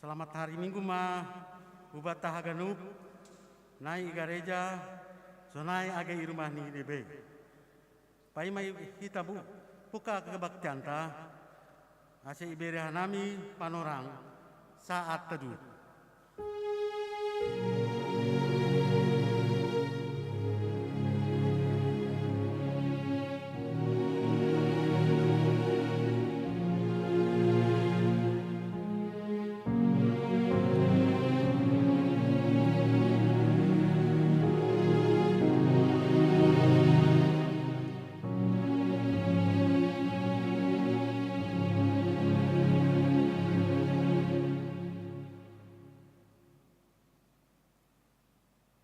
Selamat hari Minggu ma ubata haganuk nai gareja sonai age irumah ni debe. Pai mai hitabu puka kebaktianta ase ibere hanami panorang saat teduh.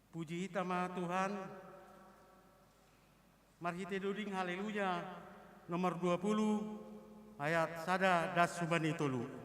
Puji hitama Tuhan, marhite duding haleluya, nomor 20, ayat sada das subani tolu. Haleluya.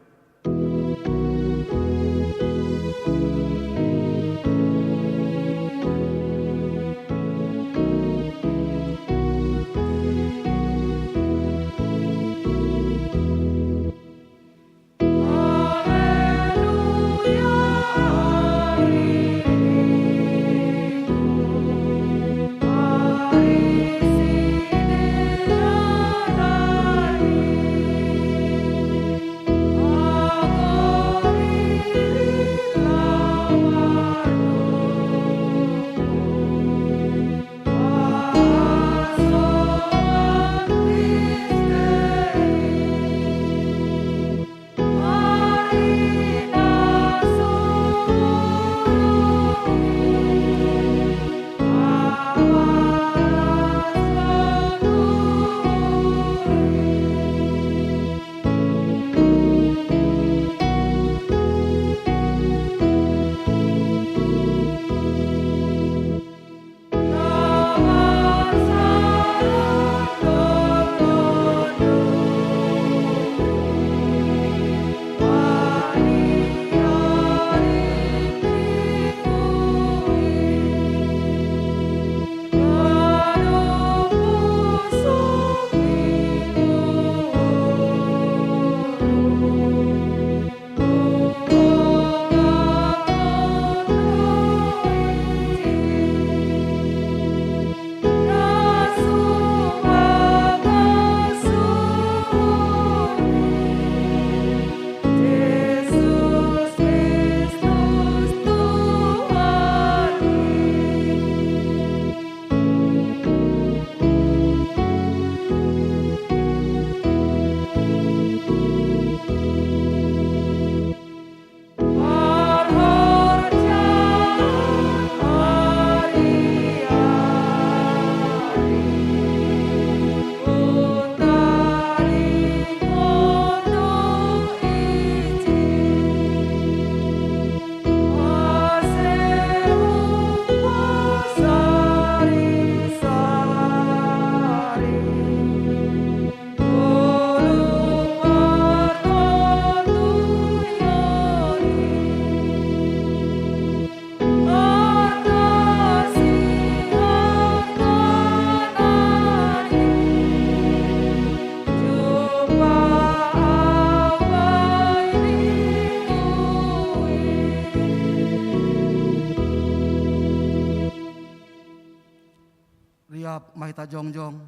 Riap mahita jongjong.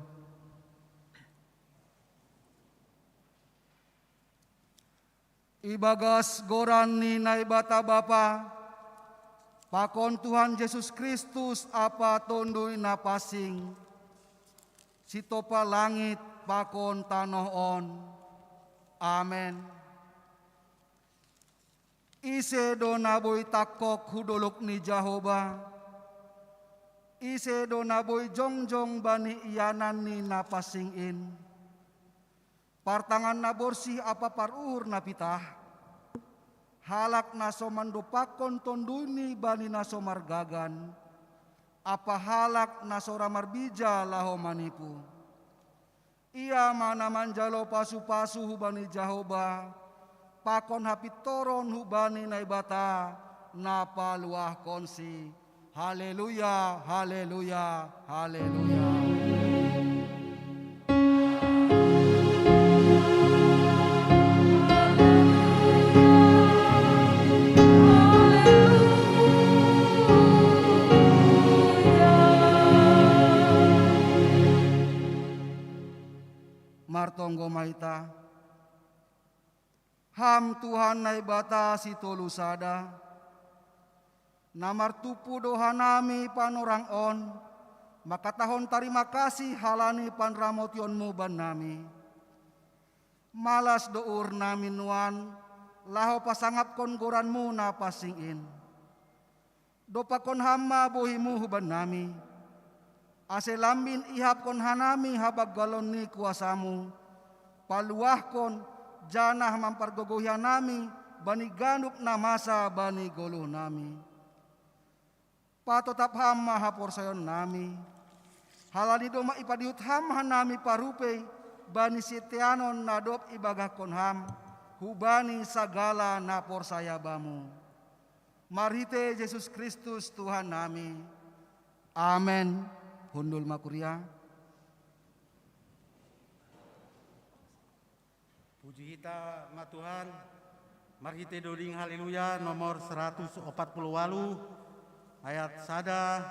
Ibagas goran ni naibata Bapa, pakon Tuhan Yesus Kristus apa tondoi napasing, sitopa langit pakon tanohon. Amen. Ise do naboy takok hudolok ni Jehovah, ise do naboy jongjong bani iyanan ni napasingin, partangan na borsih apa parur na pitah, halak na somando pakon tonduni bani na somargagan, apa halak na soramar bija laho manipu. Ia mana manjalo pasu-pasu hubani Jehovah, pakon hapitoron hubani naibata, napa luah konsi. Haleluya, haleluya, haleluya. Martonggo maita, ham Tuhan naibata si tolusada, namar tupu dohanami panorang on, maka tahon terima kasih halani panramotionmu ban nami. Malas dour nami nuan, laho pasangap kon goranmu na pasingin. Dopa kon hama bohimu ban nami. Ase lambin ihap kon hanami habag galon ni kuasamu, paluah kon janah mampargogohya nami, bani ganuk na masa bani goluh nami. Patotap ham mahapor sayon nami, halani doma ipadiut ham hanami parupe, bani sitianon nadop ibagah kon ham, hubani sagala napor saya bamu. Marite Yesus Kristus Tuhan nami. Amen. Hundul makuria. Puji hita ma Tuhan. Mari kita doling haleluya nomor 148 ayat sada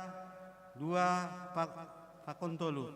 2 pakontolu.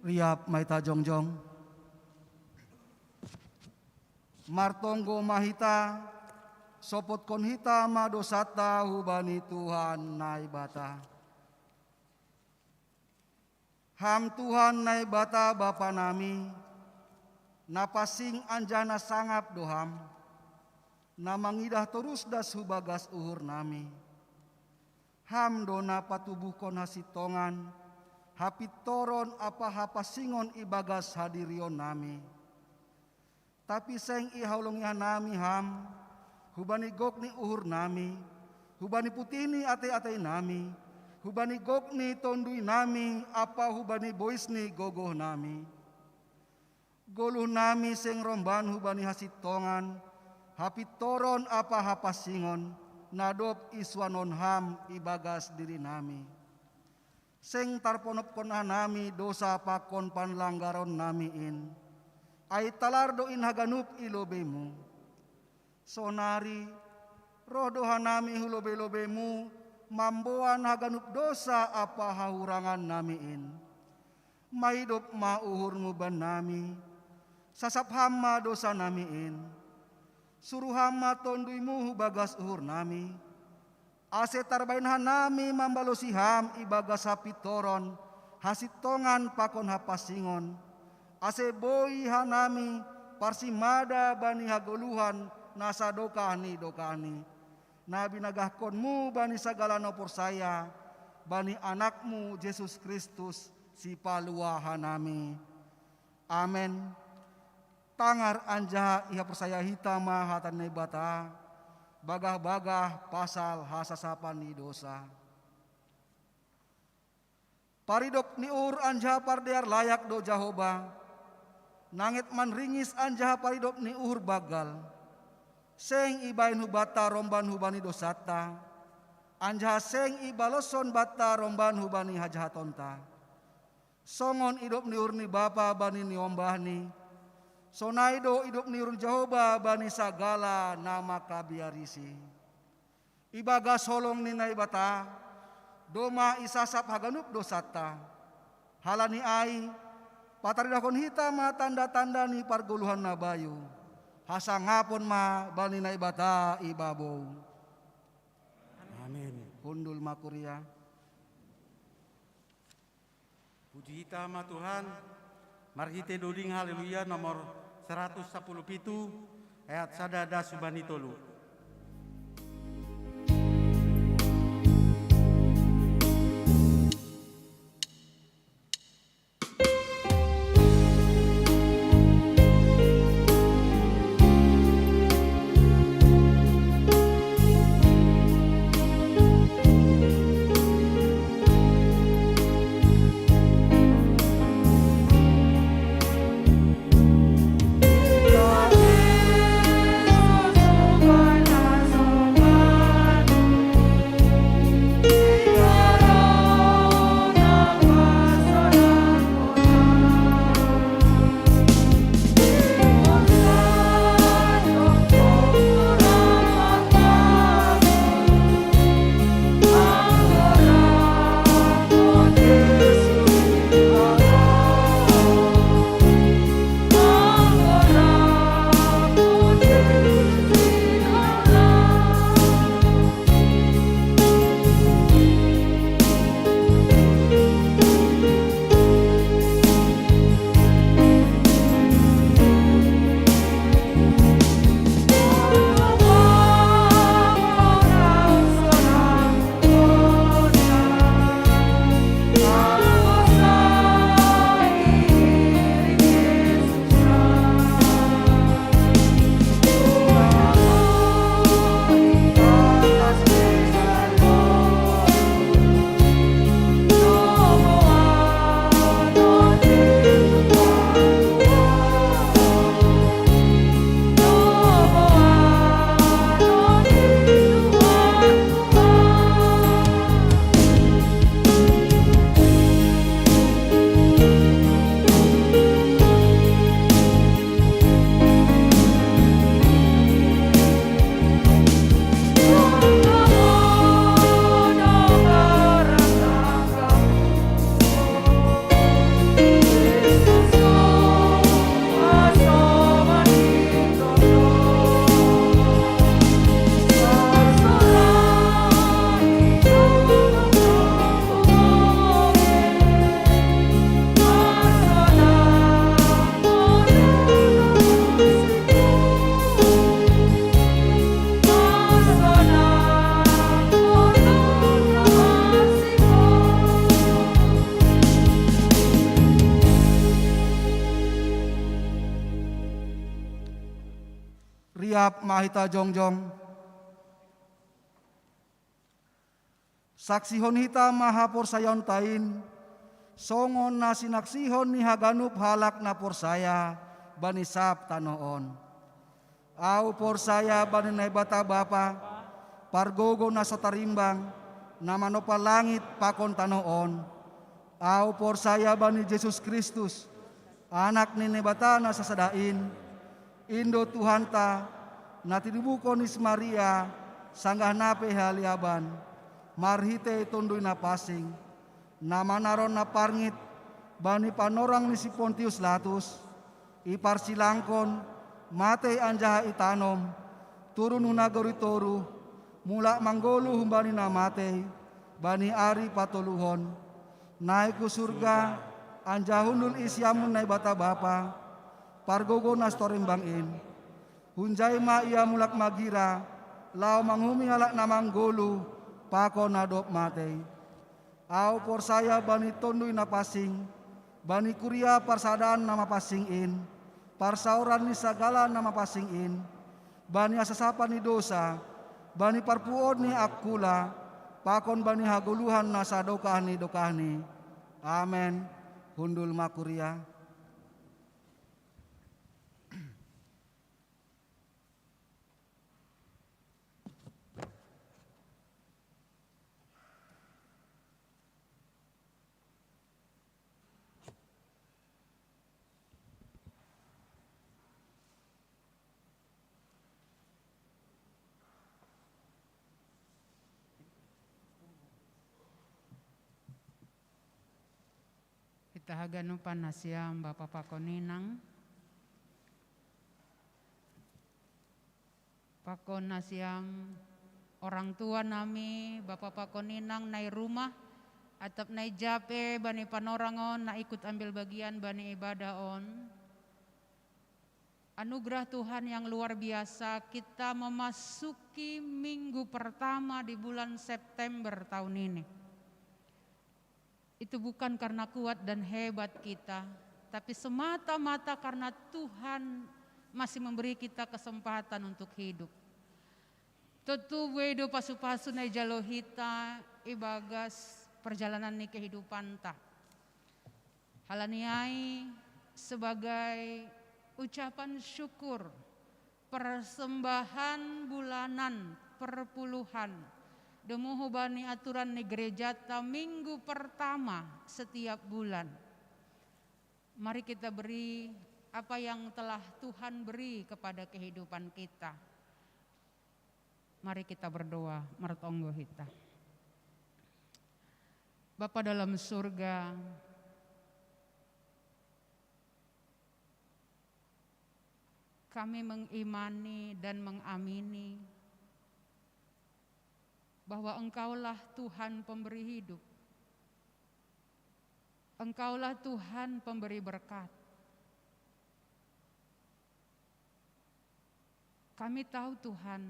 Riap maita jongjong. Martonggo mahita, sopot kon hita madosata hubani Tuhan naibata. Ham Tuhan naibata Bapa nami, napasing anjana sangap doham, namangidah terus das hubagas uhur nami. Ham dona patubuh kon hasitongan, hapitoron apa hapasingon ibagas hadirion nami. Tapi seng ihaulungihan nami ham, hubani gokni uhur nami, hubani putini ate-ate nami, hubani gokni tondui nami, apa hubani boisni gogoh nami. Goluh nami seng romban hubani hasitongan, hapitoron apa hapasingon, nadop iswanon ham ibagas diri nami. Seng tarponop konah nami dosa pakon panlanggaron namiin. Ay talardo in haganup ilobemu. Sonari rodohan nami hulobe-lobemu, mamboan haganup dosa apa hahurangan namiin. Maidop mauhurmu ban nami, sasap hama dosa namiin. Suruh hama tonduimu bagas uhur nami. Ase tarbainhan nami mambalosi ham ibagas hapitoron, hasitongan pakon hapasingon. Ase boi hanami parsimada bani hagoluhan nasa dokani. Nabi nagahkonmu bani sagala nopor saya, bani anakmu Yesus Kristus si palua hanami. Amen. Tangar anja iha persaya hitama hatan nebata, bagah-bagah pasal hasasapan ni dosa. Paridop ni ur anja pardear layak do Jahoba, nangit man ringis anja paridop ni uhur bagal. Seng ibain hubata romban hubani dosata, anja seng ibaloson bata romban hubani hajahatonta. Songon idop ni ur ni bapa bani ni ombahni, sonaido idop ni ur Jahoba bani sagala nama kabiarisi. Ibaga solong ni naibata, doma isasap haganup dosata. Halani ai pataridakon hitama tanda-tanda ni parguluhan na bayu. Hasangapon ma bani na ibata ibabow. Amin. Hundul makuria. Puji hitama Tuhan. Marhite doding haleluya nomor 117 ayat sadada subani tolu. Tuhan siap mahita jongjong. Saksihon hita maha porsayon tain, songon na sinaksihon ni haganup halak na porsaya, bani sap tanoon. Au porsaya bani na bata bapa, pargogo na sa tarimbang, na manopa langit pakon tanoon. Au porsaya bani Jesus Kristus, anak ni nebata na sasadain, Indo Tuhan ta, na tinibukon is Maria, sanggah nape haliaban, marhite tunduy na pasing, na manaron na parngit, bani panorang ni si Pontius Latus, iparsilangkon, mate anjaha itanom, turun unagoritoru, mula manggolu humbani na mate, bani ari patuluhon, naik ku surga, anjahundul isyamun na bata bapa, pargogo nas torimbangin, hunjay ma ia mulak magira, lao manghumi halak na manggolu, pako na dop matei. Au porsaya bani tonduy na pasing, bani kuria parsadaan na mapasingin, parsauran ni sagala na mapasingin, bani asasapan ni dosa, bani parpuon ni akula, pakon bani haguluhan na sa dokahni. Amen. Hundul makuria. Tahaganupan na siyang Bapa Pakoninang, pakon na siyang orang tua nami, Bapa Pakoninang nai rumah, atap nai jape, bani panorangon, na ikut ambil bagian bani ibadah on. Anugerah Tuhan yang luar biasa, kita memasuki minggu pertama di bulan September tahun ini. Itu bukan karena kuat dan hebat kita, tapi semata-mata karena Tuhan masih memberi kita kesempatan untuk hidup. Tentu wedo pasu-pasu na jalohita ibagas perjalanan ni kehidupan ta. Halaniai sebagai ucapan syukur, persembahan bulanan, perpuluhan, demuhu bani aturan ni gereja ta minggu pertama setiap bulan. Mari kita beri apa yang telah Tuhan beri kepada kehidupan kita. Mari kita berdoa martonggo hita. Bapa dalam surga, kami mengimani dan mengamini bahwa Engkaulah Tuhan pemberi hidup. Engkaulah Tuhan pemberi berkat. Kami tahu Tuhan,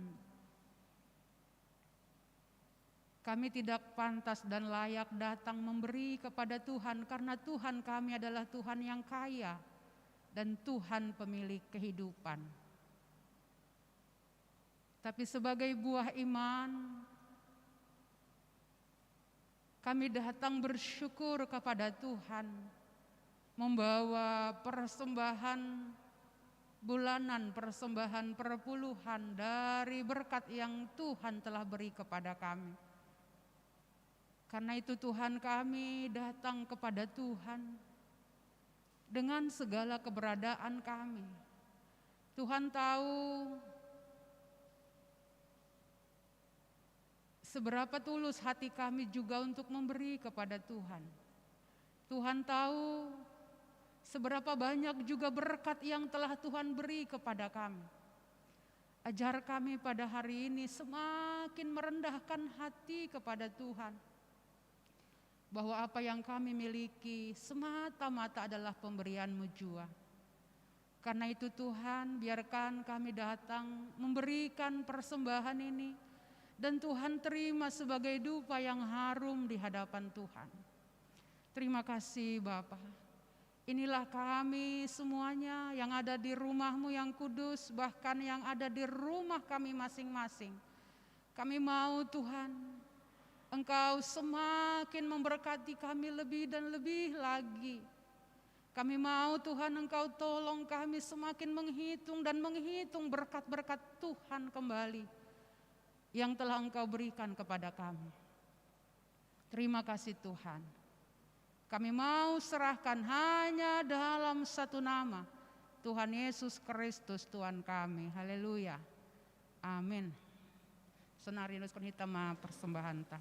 kami tidak pantas dan layak datang memberi kepada Tuhan karena Tuhan kami adalah Tuhan yang kaya dan Tuhan pemilik kehidupan. Tapi sebagai buah iman, kami datang bersyukur kepada Tuhan, membawa persembahan bulanan, persembahan perpuluhan dari berkat yang Tuhan telah beri kepada kami. Karena itu Tuhan, kami datang kepada Tuhan dengan segala keberadaan kami. Tuhan tahu seberapa tulus hati kami juga untuk memberi kepada Tuhan. Tuhan tahu seberapa banyak juga berkat yang telah Tuhan beri kepada kami. Ajar kami pada hari ini semakin merendahkan hati kepada Tuhan, bahwa apa yang kami miliki semata-mata adalah pemberian-Mu jua. Karena itu Tuhan, biarkan kami datang memberikan persembahan ini, dan Tuhan terima sebagai dupa yang harum di hadapan Tuhan. Terima kasih Bapa. Inilah kami semuanya yang ada di rumah-Mu yang kudus, bahkan yang ada di rumah kami masing-masing. Kami mau Tuhan, Engkau semakin memberkati kami lebih dan lebih lagi. Kami mau Tuhan Engkau tolong kami semakin menghitung dan menghitung berkat-berkat Tuhan kembali yang telah Engkau berikan kepada kami. Terima kasih Tuhan. Kami mau serahkan hanya dalam satu nama, Tuhan Yesus Kristus Tuhan kami. Haleluya. Amin. Senarinus kon hitama persembahan ta.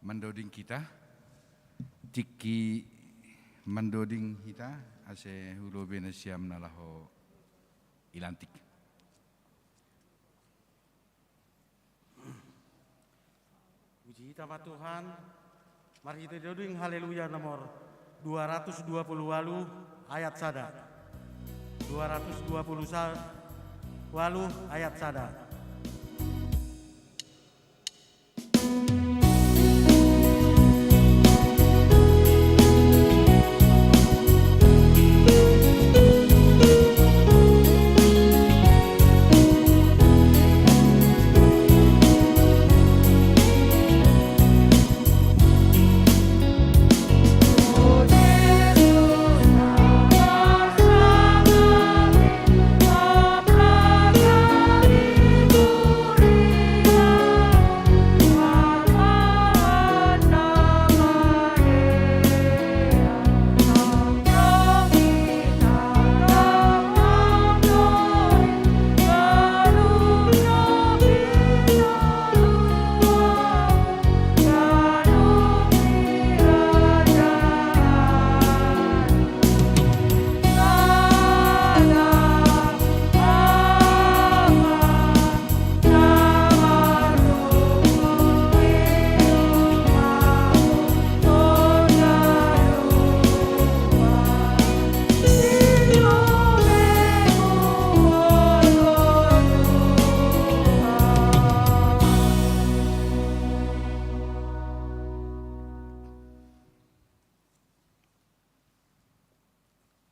Mendoding kita, tiki mendoding kita, ase hulo benesiam nalaho ilantik. Puji nama Tuhan, mari kita doding haleluya nomor 220 walu ayat sada. 220 walu ayat sada.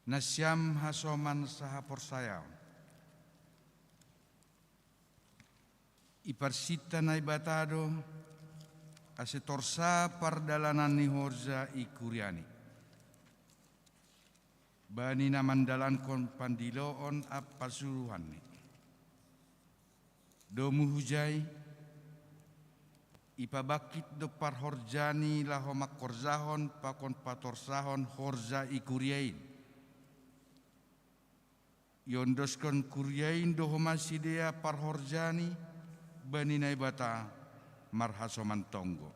Nasyam hasoman saha porsaya. Iparsita na ibatado ase torsa pardalanan ni horza ikuriani. Bani na mandalan kon pandiloon apasuruhan ni. Domu hujai ipabakit do par horjani lahomak korzahon pakon patorsahon horza ikuriain. Yondoskon kuryain dohomasidea parhorjani bani naibata marhasoman tonggo.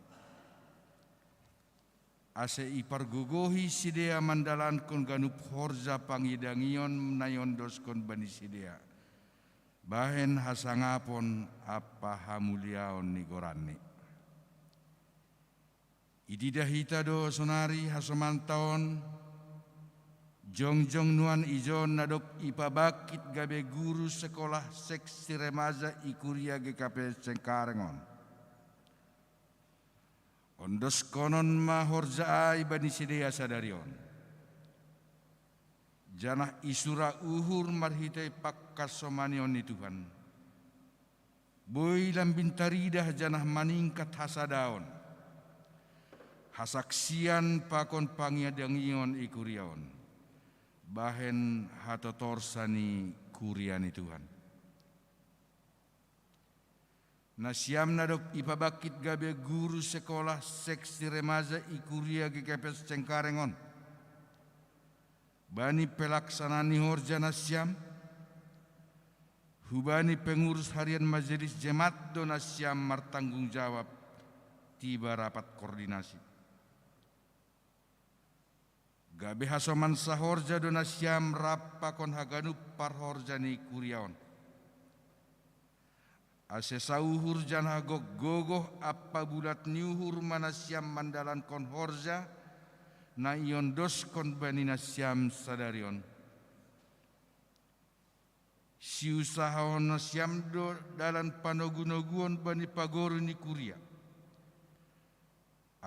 Ase ipargogohi sidea mandalankon ganup horja pangidangion nayondoskon bani sidea. Bahen hasangapon apa hamuliaon nigorani. Ididahita do sonari hasomantaon jongjong nuan ijon nadop ipabakit gabe guru sekolah seksi remaja ikuria GKP Cengkarengon. Ondos konon mahorja ai bani sidea sadarion. Janah isura uhur marhitai pakkas somanion ni Tuhan. Boy lambintaridah janah maningkat hasadaon. Hasaksian pakon pangiadangion ikuriaon. Bahen hatotorsani kuriani Tuhan. Nasiam nadop ipabakit gabe guru sekolah seksi remaja ikuria GKP Cengkarengon. Bani pelaksanani horja nasiam. Hubani pengurus harian majelis jemaat do nasiam martanggung jawab tiba rapat koordinasi. Gabe hasoman sahorja do nasiam rapakon haganup parhorjani kuriaon. Ase sauhur janah gogoh apa bulat niuhur manasiam mandalan kon horja na ion dos kon bani nasiam sadarion. Si usahaon nasiam do dalan panogunoguon bani pagoru ni kuria.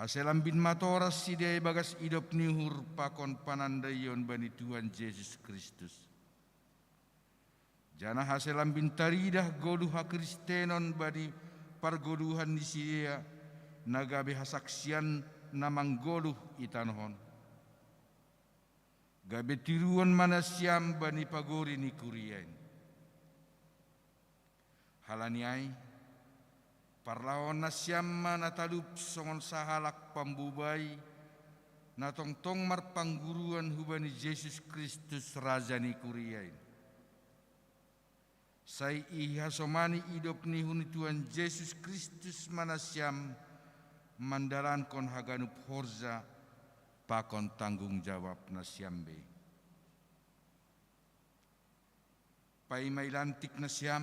Ase lambin matoras sidai bagas idop niuhur pakon panandaion bani Tuhan Yesus Kristus. Janah haselam bintaridah goduha kristenon bani pargoduhan di sia nagabe hasaksian namang goduh itanohon. Gabe tiruan manasiam bani pagori ni kuriain. Halaniai parlawan nasiam manatalup songon sahalak pambubai natongtong marpangguruan hubani Yesus Kristus Raja ni kuriain. Sai ihasomani idop ni huni Tuhan Yesus Kristus manasiam mandalan kon haganup horja pakon tanggung jawab nasiam be. Pai mai lantik nasiam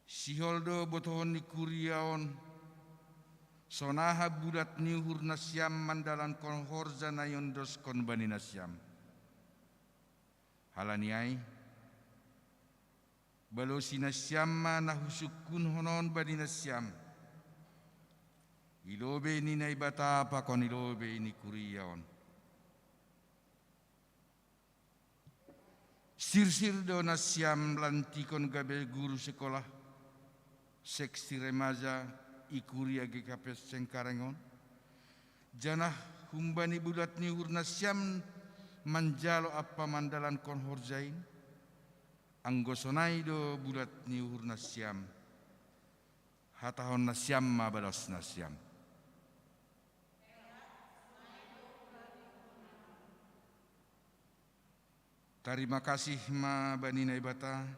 siholdo botohon ni kuriaon sonaha bulat niuhur nasiam mandalan kon horja nayondos kon bani nasiam. Halaniai balosi nasiam nahusukun honon bani nasiam. Ilobe ni naibata pakon ilobe ni kuriaon. Sir-sir do nasiam lantikon gabe guru sekolah seksi remaja ikuria GKP Cengkarengon. Janah humbani bulat ni hur nasiam manjalo apa mandalan kon horjain anggosonai do bulat ni hur nasiam hatahon nasiam mabalos nasiam. Terima kasih ma bani naibata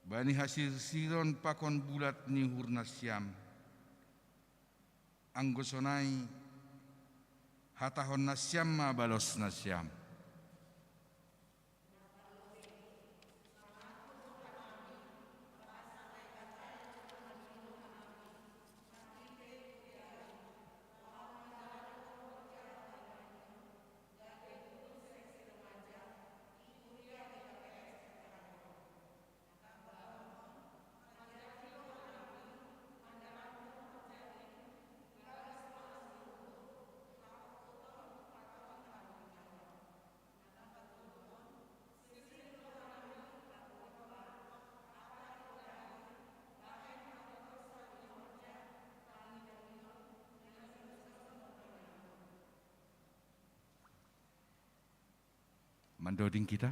bani hasil siron pakon bulat ni hur nasiam anggosonai hatahon nasiam mabalos nasiam. Mandoding kita.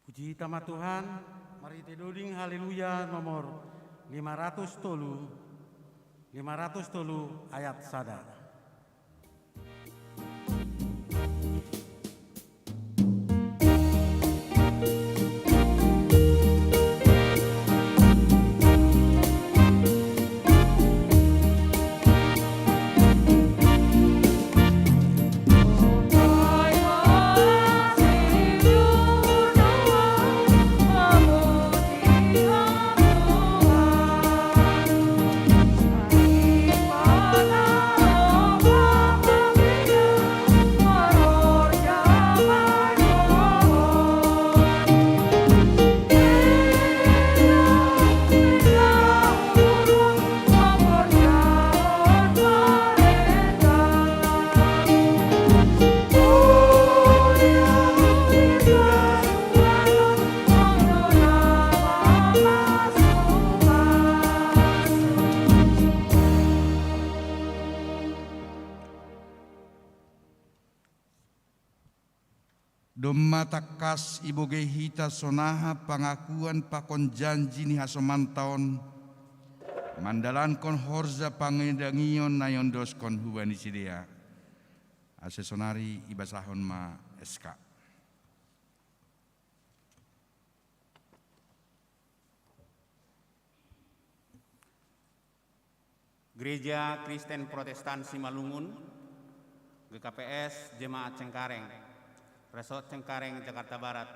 Puji tamat Tuhan, mari tidoding haleluya nomor 500 tolu. 503 ayat sada. Domma takas iboge hita sonaha pangakuan pakon janji ni hasomantaon mandalankon horza pangedangion nayon doskon hubani sidea asesonari ibasahon ma SK. Gereja Kristen Protestan Simalungun, GKPS Jemaat Cengkareng, Resort Cengkareng, Jakarta Barat,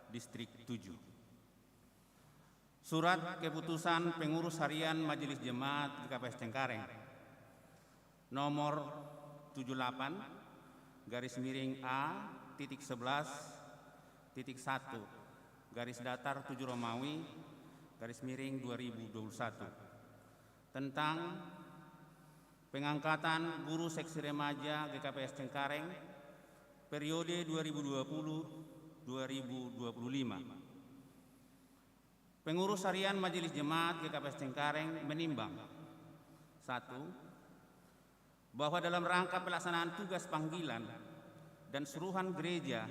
Distrik 7. Surat Keputusan Pengurus Harian Majelis Jemaat GKPS Cengkareng nomor 78-A-1-7 tentang pengangkatan guru seksi remaja GKPS Cengkareng periode 2020-2025. Pengurus Harian Majelis Jemaat GKPS Cengkareng menimbang 1. Bahwa dalam rangka pelaksanaan tugas panggilan dan suruhan gereja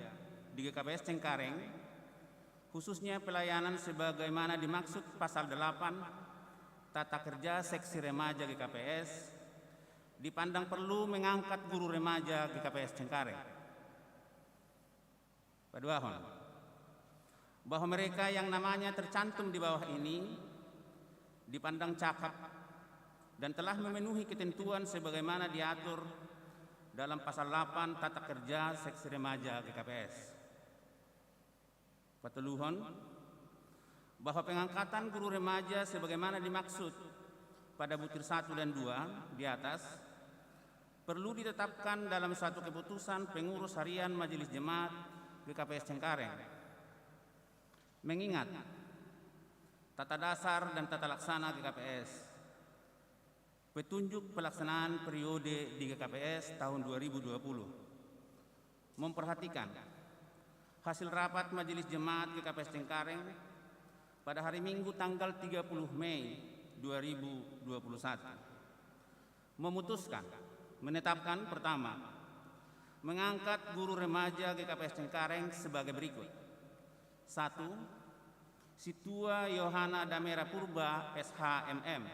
di GKPS Cengkareng, khususnya pelayanan sebagaimana dimaksud pasal 8 Tata Kerja Seksi Remaja GKPS, dipandang perlu mengangkat guru remaja GKPS Cengkareng. Paduahon, bahwa mereka yang namanya tercantum di bawah ini dipandang cakap dan telah memenuhi ketentuan sebagaimana diatur dalam pasal 8 Tata Kerja Seksi Remaja GKPS. Pateluhon, bahwa pengangkatan guru remaja sebagaimana dimaksud pada butir 1 dan 2 di atas perlu ditetapkan dalam suatu keputusan Pengurus Harian Majelis Jemaat GKPS Cengkareng. Mengingat tata dasar dan tata laksana GKPS, petunjuk pelaksanaan periode di GKPS tahun 2020, memperhatikan hasil rapat Majelis Jemaat GKPS Cengkareng pada hari Minggu tanggal 30 Mei 2021, memutuskan menetapkan pertama, mengangkat guru remaja GKPS Cengkareng sebagai berikut. 1. Situa Yohana Damera Purba SHMM.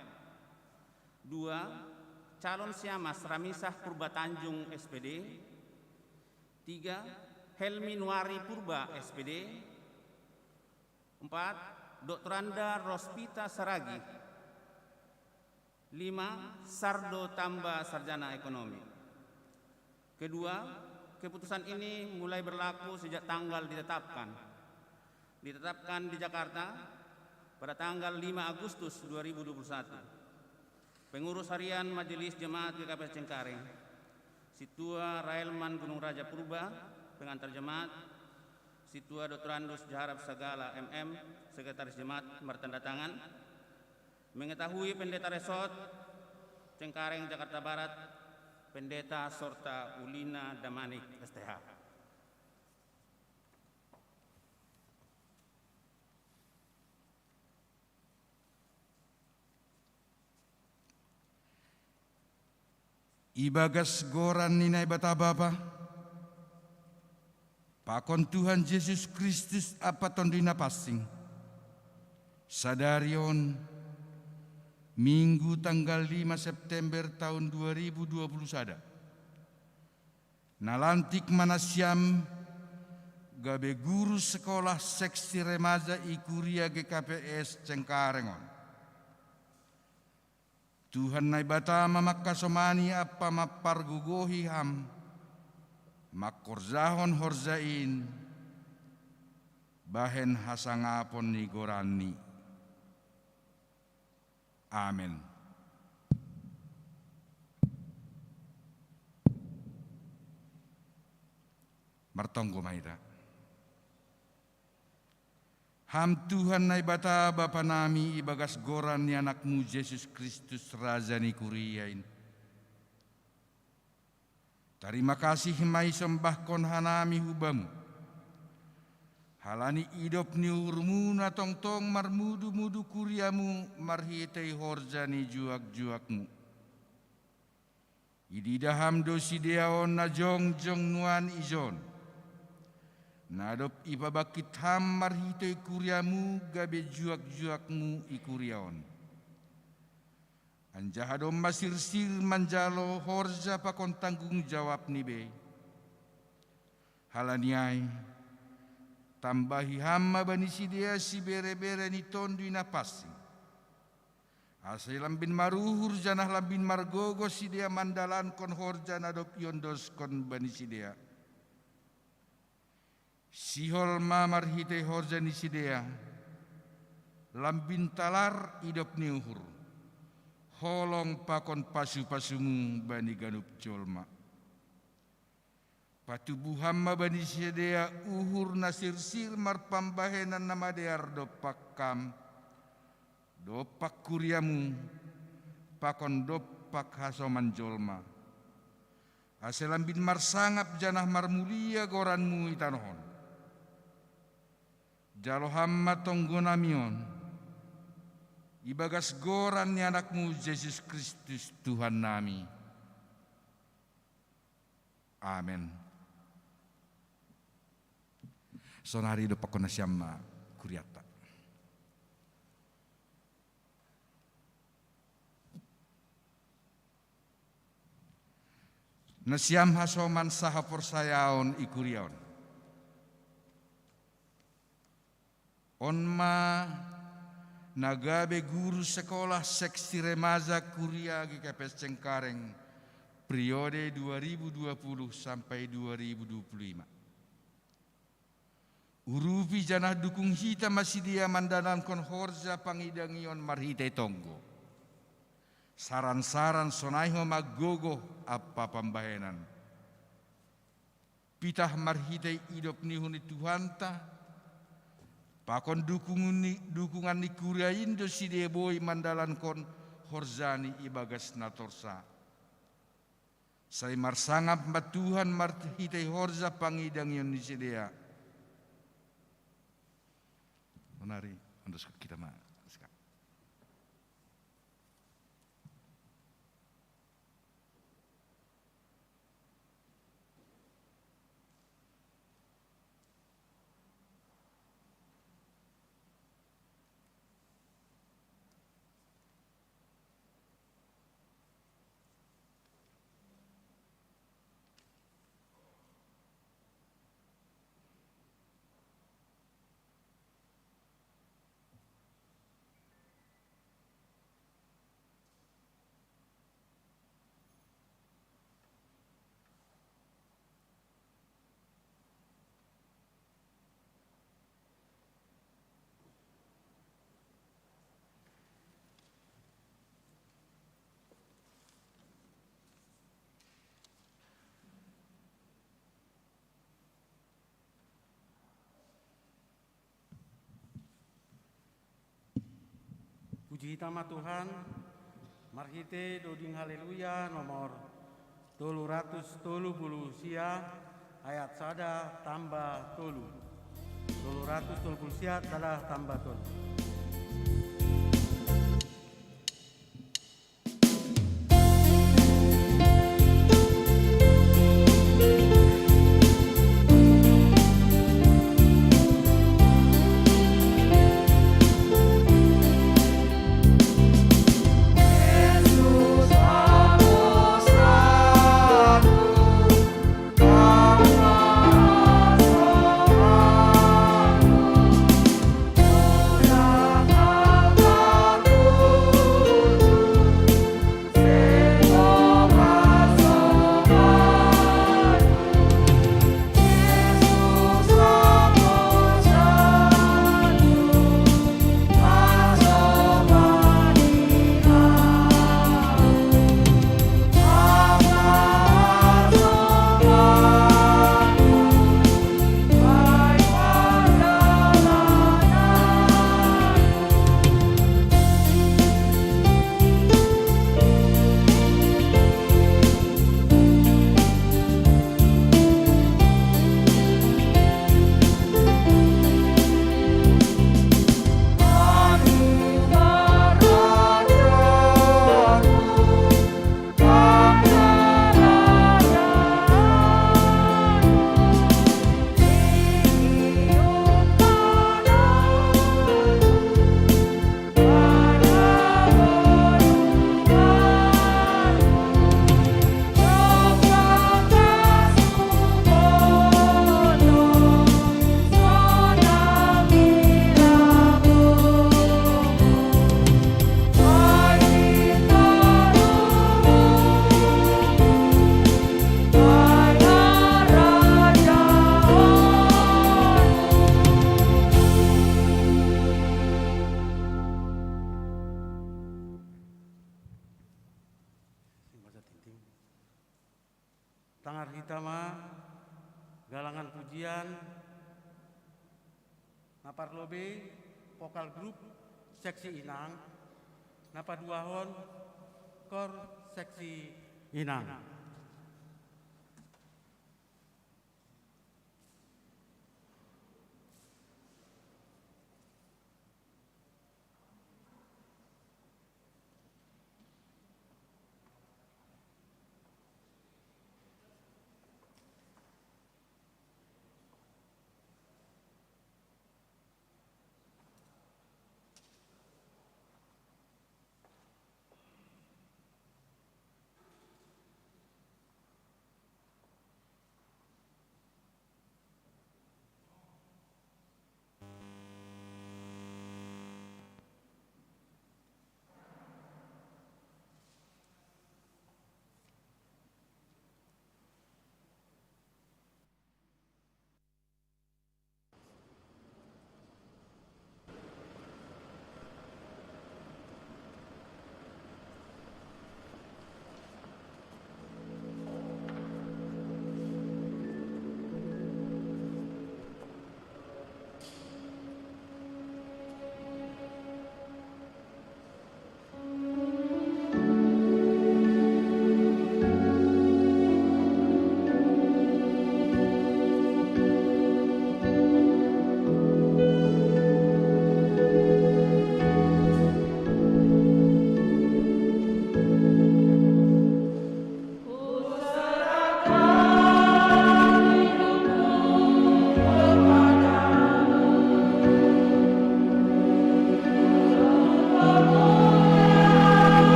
2. Calon Siamas Ramisah Purba Tanjung SPD. 3. Helmi Nuari Purba SPD. 4. Doktoranda Rospita Saragi. 5. Sardo Tamba Sarjana Ekonomi. Kedua, keputusan ini mulai berlaku sejak tanggal ditetapkan di Jakarta pada tanggal 5 Agustus 2021. Pengurus Harian Majelis Jemaat GKPS Cengkareng, Situa Raelman Gunung Raja Purba, pengantar jemaat, Situa Doktorandus Jaharap Sagala MM, Sekretaris Jemaat, bertanda tangan, mengetahui Pendeta Resort Cengkareng, Jakarta Barat, Pendeta Sorta Ulina Damanik STH. Ibagas goran ninai bata bapa, pakon Tuhan Yesus Kristus apa tondina passing, sadarion Minggu tanggal 5 September tahun 2021. Nalantik manasiam gabe guru sekolah seksi remaja Ikuria GKPS Cengkarengon. Tuhan nai bata mamakka somani apa mapar gugohi ham makorzahon horzain bahen hasangapon ni gorani. Amin. Martonggo maida. Ham Tuhan nai bata Bapa nami ibagas goran ni anakmu Yesus Kristus Raja ni kuriain. Terima kasih mai sembah kon hanami hubamu. Halani idop ni urmu na tong-tong marmudu-mudu kuriamu marhitei horjani juak-juakmu. Ididaham dosi deaon na jong-jong nuan ijon. Nadop ibabakit ham marhitei kuriamu gabe juak-juakmu ikuriaon. Anjahadom masir-sir manjalo horja pakon tanggung jawab ni be. Halaniai tambahi hamma bani sidia si bere-bere ni tondu napasi. Asai lambin maruhur janah lambin margogo sidia mandalan kon horja nadop yondos kon bani sidia. Sihol mamar hite horja ni sidia. Lambin talar idop ni uhur. Holong pakon pasu-pasumu bani ganup colma. Patubuh hamma bani sidia uhur nasir-sir marpambahenan nama dear dopak kam. Dopak kuriamu pakon dopak hasoman jolma. Aselambin marsangap janah marmulia goranmu itanohon. Jalo hamma tonggonamion. Ibagas goran ni anakmu Yesus Kristus Tuhan nami. Amin. Sonari do pakona siamma kuriata. Nasiam hasoman saha porsayaon ikuriaon. Onma nagabe guru sekolah seksi remaja Kuria GKPS Cengkareng periode 2020 sampai 2025. Urupi janah dukung hita masih dia mandanan kon horja pangidangion marhite tonggo. Saran-saran sonaiho magogo apa pambahenan. Pitah marhite idop nihuni Tuhanta. Pakon dukungan ni kuria indo si dia boy mandalan kon horzani ibagas natorsa. Saya marsangap mat Tuhan marhite horja pangidangion ni si dia. Menari untuk kita mah. Puji tama Tuhan, marhite doding haleluya nomor 330 sia ayat sada tambah tolu. 330 sia tadah tambah tolu. Tangar Hitama, Galangan Pujian, Napar Lobe, Vokal Grup, Seksi Inang, Napaduahon, Kor Seksi Inang.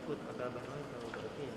ikut agak abang kalau berarti ya.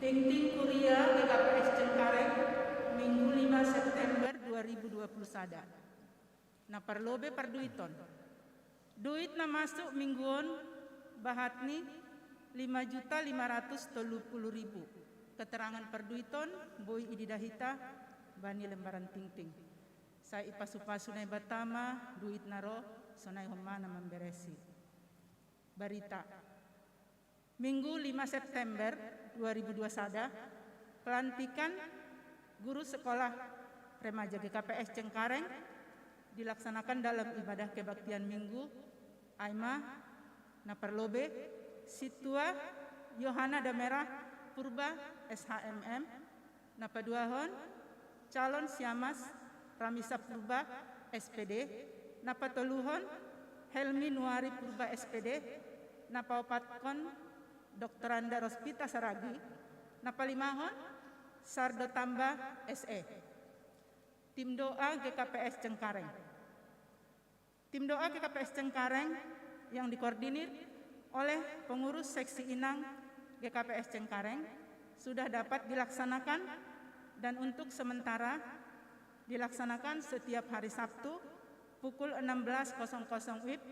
Tingting Kuria GKPS Cengkareng, Minggu 5 September 2021. Na parlobe parduiton. Duit na masuk mingguon bahatni 5.530.000. Keterangan parduiton Boy Ididahita bani lembaran tingting. Saya ipasu-pasu na batama duit naro sonai homana memberesi. Barita. Minggu 5 September 2021, pelantikan guru sekolah remaja GKPS Cengkareng dilaksanakan dalam ibadah kebaktian minggu Aima Naparlobe Situa Yohana Damera Purba SHMM Napaduahon calon Siamas Ramisa Purba SPD, napatoluhon Helmi Nuari Purba SPD, napaopatkon Dr. Anda Rospita Saragi, napalimahon Sardo Tamba SE. Tim doa GKPS Cengkareng. Tim doa GKPS Cengkareng yang dikoordinir oleh pengurus seksi Inang GKPS Cengkareng sudah dapat dilaksanakan dan untuk sementara dilaksanakan setiap hari Sabtu pukul 16.00 WIB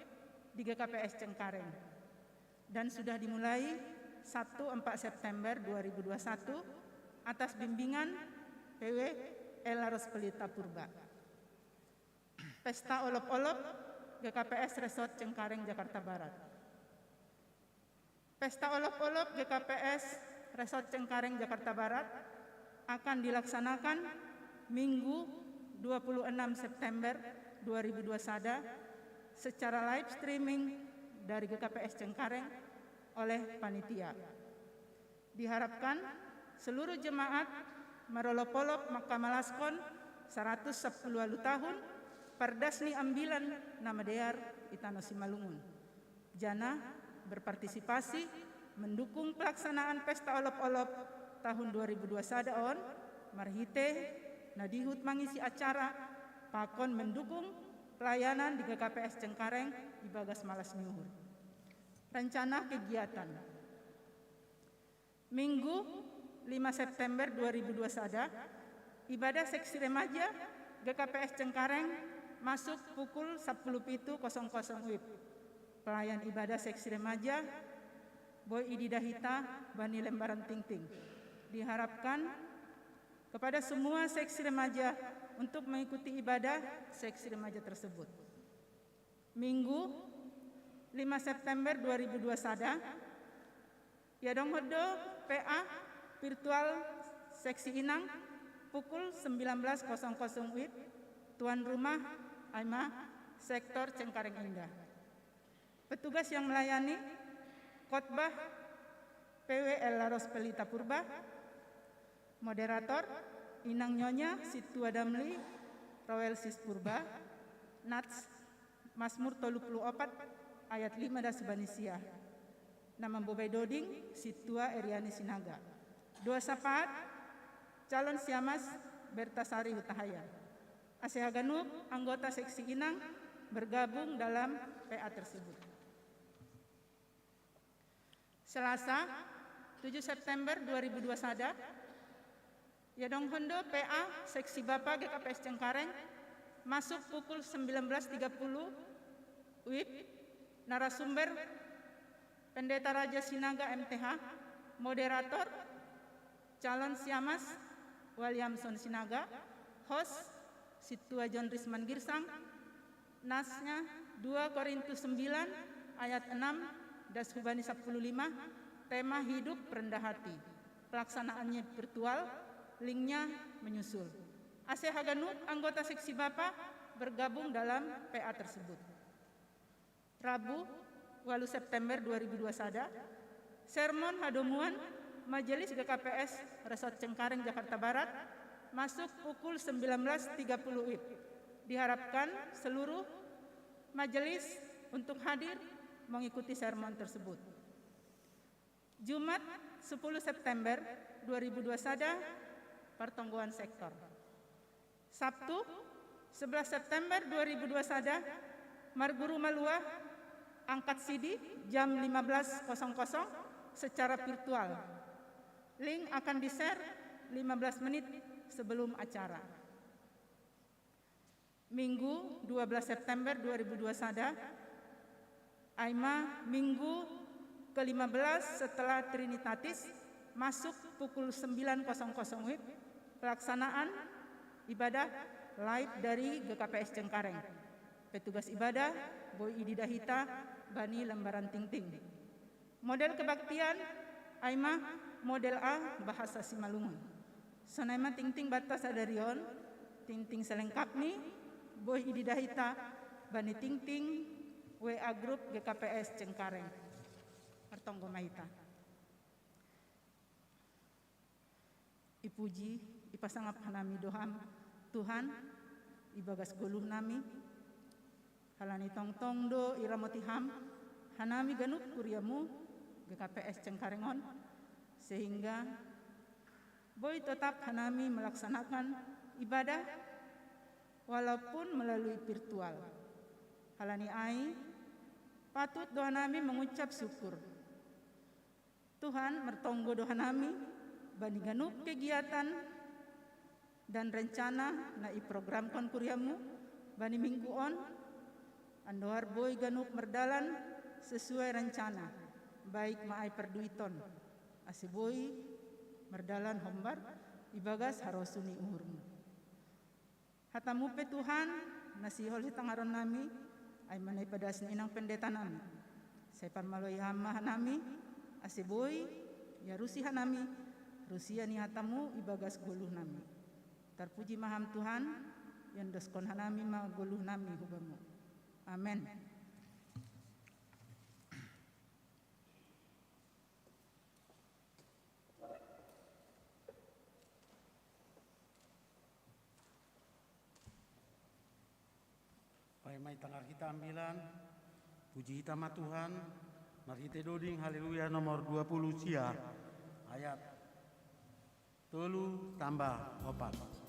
di GKPS Cengkareng dan sudah dimulai Sabtu 4 September 2021 atas bimbingan PW Elaros Pelita Purba. Pesta Olop-Olop GKPS Resort Cengkareng Jakarta Barat. Pesta Olop-Olop GKPS Resort Cengkareng Jakarta Barat akan dilaksanakan Minggu 26 September 2021 secara live streaming dari GKPS Cengkareng oleh panitia. Diharapkan seluruh jemaat Marolopolop Makamalaskon 110 tahun Pardasni ambilan nama dear Itano Simalungun. Jana berpartisipasi mendukung pelaksanaan Pesta Olop-Olop tahun 2021 on marhite nadihut mangisi acara pakon mendukung pelayanan di GKPS Cengkareng di Bagas Malas Nyuhur. Rencana kegiatan Minggu 5 September 2021 ibadah seksi remaja GKPS Cengkareng masuk pukul 10.00 WIB. Pelayan ibadah seksi remaja Boy Ididahita Bani Lembaran Tingting. Diharapkan kepada semua seksi remaja untuk mengikuti ibadah seksi remaja tersebut. Minggu 5 September 2021 Yadonghodo PA virtual seksi Inang pukul 19.00 WIB. Tuan rumah AIMA sektor Cengkareng Indah. Petugas yang melayani khotbah PW Elaros Pelita Purba, moderator Inang Nyonya Situa Damli Royal Sis Purba, Nats Masmur 34 ayat 5 das Banisia. Nama Bobai Doding Situa Eriani Sinaga. Dua sapaat calon Siamas Bertasari Hutahaya. Asehaganuk anggota seksi Inang bergabung dalam PA tersebut. Selasa 7 September 2021 Yadonghondo PA seksi Bapa GKPS Cengkareng masuk pukul 19.30 WIB. Narasumber Pendeta Raja Sinaga MTH, moderator calon Siamas Williamson Sinaga, host Situa John Risman Girsang, nasnya 2 Korintus 9 ayat 6 das Hubani 15, tema hidup rendah hati. Pelaksanaannya virtual, linknya menyusul. Ase Haganut anggota seksi Bapa bergabung dalam PA tersebut. Rabu 8 September 2021 sermon hadomuan Majelis GKPS Resort Cengkareng Jakarta Barat masuk pukul 19.30 WIB. Diharapkan seluruh majelis untuk hadir mengikuti sermon tersebut. Jumat 10 September 2021 pertongguan sektor. Sabtu 11 September 2021 Marguru Malua angkat sidi jam 15.00 secara virtual. Link akan di-share 15 menit sebelum acara. Minggu 12 September 2021 AIMA Minggu ke-15 setelah Trinitatis masuk pukul 9.00 WIB. Pelaksanaan ibadah live dari GKPS Cengkareng. Petugas ibadah Boy Ididahita Bani Lembaran Tingting. Model kebaktian AIMA model A bahasa Simalungun. Sonaima Tingting batas adarion Tingting selengkapni Boy Ididahita Bani Tingting WA Group GKPS Cengkareng. Pertonggo Mahita. Ipuji pasangap hanami doham Tuhan ibagas guluh nami halani tongtong do iramoti ham hanami ganup kuriamu GKPS Cengkarengon sehingga boy tetap hanami melaksanakan ibadah walaupun melalui virtual. Halani ai patut doa nami mengucap syukur. Tuhan mertonggo doa nami bani ganup kegiatan dan rencana na program kon kuriamu bani minggu on andohar boy ganup merdalan sesuai rencana baik maai perduiton asiboy merdalan hombar ibagas harosuni umurmu hatamupe Tuhan nasihol hitangaron nami ay manay padas ni inang pendeta nami say parmaloy hama nami asiboy ya rusihan nami rusia ni hatamu ibagas guluh nami terpuji maham Tuhan yang doskon hanami maguluh nami hubamu amen. May tangar kita ambilan, puji kita ma Tuhan, mari kita doding haleluya nomor 20 sia, ayat 3 tambah 4.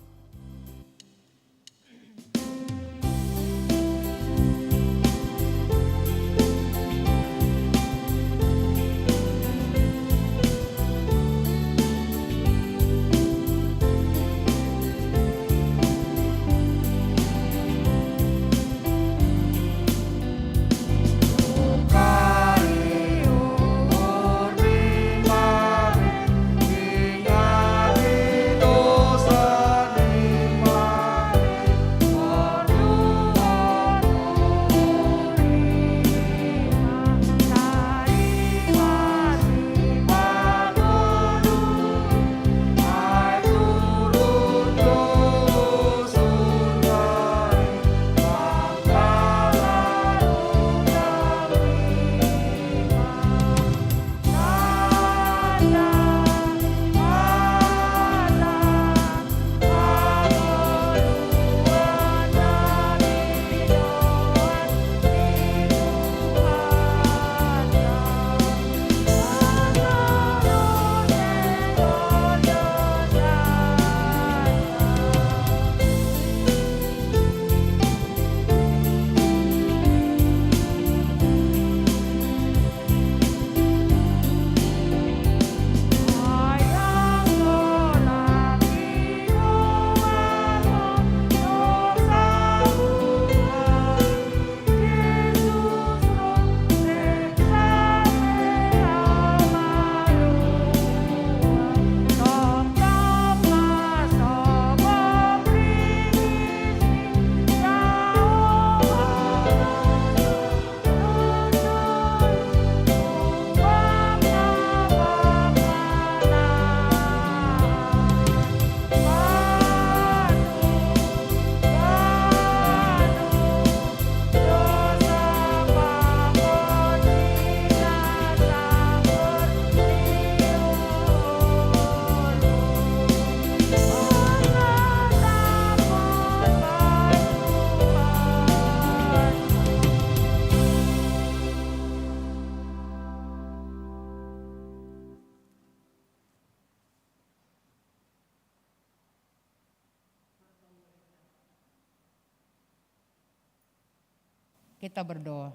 Kita berdoa.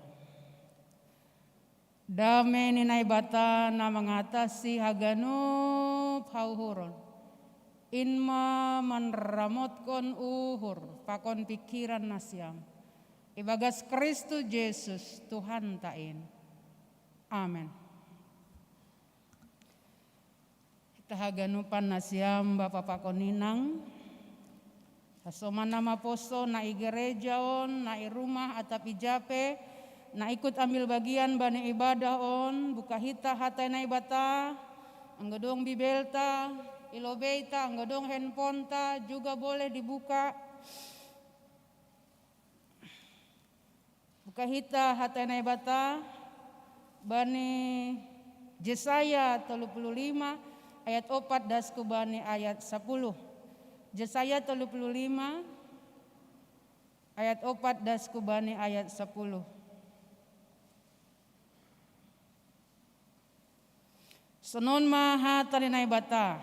Dame ninay bata na mengatasi haganup hauhuron. Inma manramot kon uhur pakon pikiran nasyam. Ibagas Kristus Yesus Tuhan tain. Amen. Kita haganupan nasyam Bapak pakon ninang. Sasoman nama poso na gereja on, na rumah atap ijape, na ikut ambil bagian bani ibadah on, buka hita hatai na ibata, anggadong bibelta, ilobeita, anggadong handphone ta juga boleh dibuka. Buka hita hatai na ibata, bani Yesaya 35 ayat 4 dasku bani ayat 10. Yesaya 35 ayat 4 das kubani ayat 10. Senon maha tarinai bata.